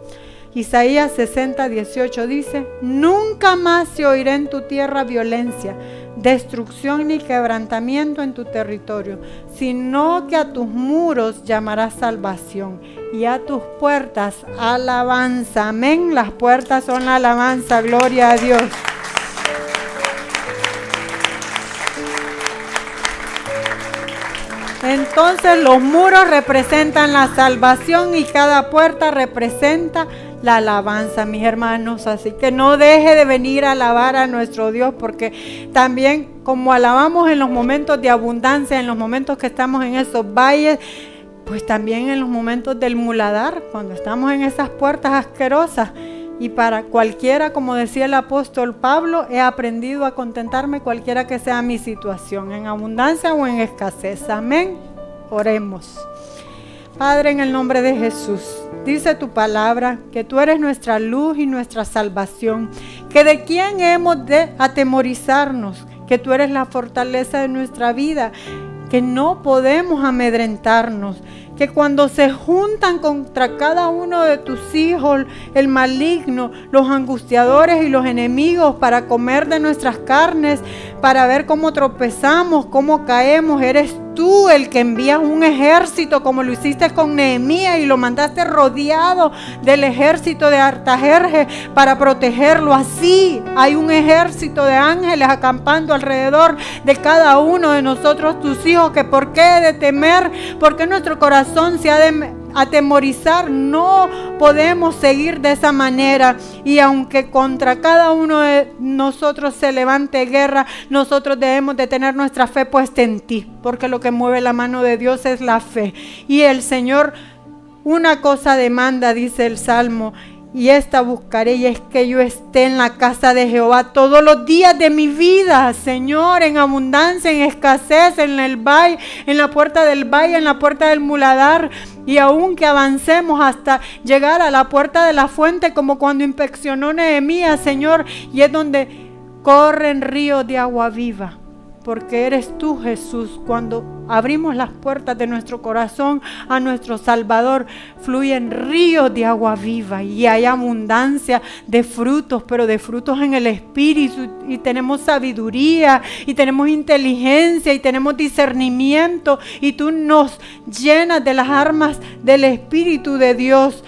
Isaías 60:18 dice: nunca más se oirá en tu tierra violencia, destrucción ni quebrantamiento en tu territorio, sino que a tus muros llamarás salvación y a tus puertas alabanza. Amén. Las puertas son la alabanza. Gloria a Dios. Entonces los muros representan la salvación y cada puerta representa la alabanza, mis hermanos. Así que no deje de venir a alabar a nuestro Dios, porque también como alabamos en los momentos de abundancia, en los momentos que estamos en esos valles, pues también en los momentos del muladar, cuando estamos en esas puertas asquerosas. Y para cualquiera, como decía el apóstol Pablo, he aprendido a contentarme cualquiera que sea mi situación, en abundancia o en escasez. Amén. Oremos. Padre, en el nombre de Jesús, dice tu palabra que tú eres nuestra luz y nuestra salvación, que de quién hemos de atemorizarnos, que tú eres la fortaleza de nuestra vida, que no podemos amedrentarnos, que cuando se juntan contra cada uno de tus hijos, el maligno, los angustiadores y los enemigos para comer de nuestras carnes, para ver cómo tropezamos, cómo caemos, eres tú el que envías un ejército como lo hiciste con Nehemías y lo mandaste rodeado del ejército de Artajerjes para protegerlo. Así hay un ejército de ángeles acampando alrededor de cada uno de nosotros, tus hijos, que por qué de temer, por qué nuestro corazón se ha de atemorizar. No podemos seguir de esa manera, y aunque contra cada uno de nosotros se levante guerra, nosotros debemos de tener nuestra fe puesta en ti, porque lo que mueve la mano de Dios es la fe. Y el Señor una cosa demanda, dice el Salmo, y esta buscaré, y es que yo esté en la casa de Jehová todos los días de mi vida, Señor, en abundancia, en escasez, en el valle, en la puerta del valle, en la puerta del muladar, y aun que avancemos hasta llegar a la puerta de la fuente, como cuando inspeccionó Nehemías, Señor, y es donde corren ríos de agua viva. Porque eres tú, Jesús. Cuando abrimos las puertas de nuestro corazón a nuestro Salvador, fluyen ríos de agua viva y hay abundancia de frutos, pero de frutos en el Espíritu, y tenemos sabiduría y tenemos inteligencia y tenemos discernimiento, y tú nos llenas de las armas del Espíritu de Dios.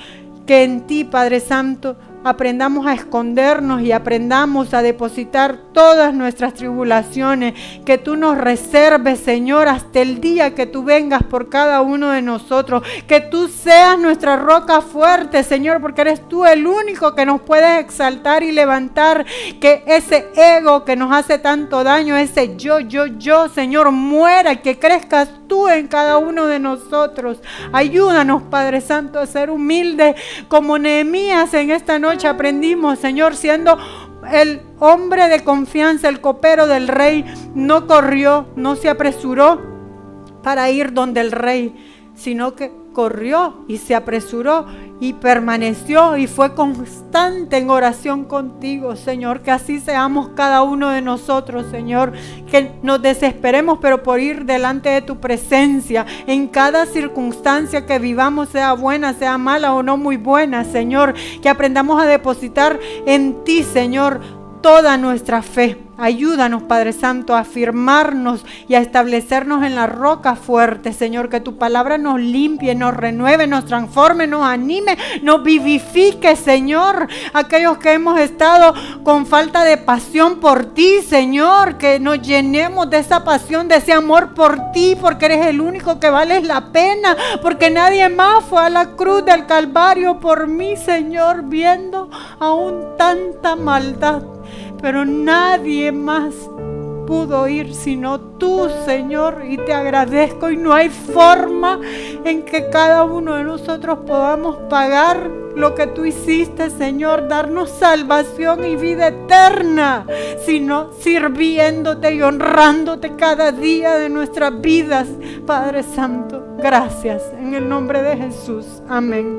Que en ti, Padre Santo, aprendamos a escondernos y aprendamos a depositar todas nuestras tribulaciones, que tú nos reserves, Señor, hasta el día que tú vengas por cada uno de nosotros, que tú seas nuestra roca fuerte, Señor, porque eres tú el único que nos puedes exaltar y levantar, que ese ego que nos hace tanto daño, ese yo, Señor, muera, que crezcas tú en cada uno de nosotros. Ayúdanos, Padre Santo, a ser humildes como Nehemías en esta noche aprendimos, Señor, siendo el hombre de confianza, el copero del rey, no corrió, no se apresuró para ir donde el rey, sino que corrió y se apresuró y permaneció y fue constante en oración contigo, Señor. Que así seamos cada uno de nosotros, Señor, que nos desesperemos, pero por ir delante de tu presencia en cada circunstancia que vivamos, sea buena, sea mala o no muy buena, Señor, que aprendamos a depositar en ti, Señor, toda nuestra fe. Ayúdanos, Padre Santo, a afirmarnos y a establecernos en la roca fuerte, Señor, que tu palabra nos limpie, nos renueve, nos transforme, nos anime, nos vivifique, Señor. Aquellos que hemos estado con falta de pasión por ti, Señor, que nos llenemos de esa pasión, de ese amor por ti, porque eres el único que vale la pena, porque nadie más fue a la cruz del Calvario por mí, Señor, viendo aún tanta maldad. Pero nadie más pudo ir sino tú, Señor, y te agradezco, y no hay forma en que cada uno de nosotros podamos pagar lo que tú hiciste, Señor, darnos salvación y vida eterna, sino sirviéndote y honrándote cada día de nuestras vidas, Padre Santo. Gracias, en el nombre de Jesús. Amén.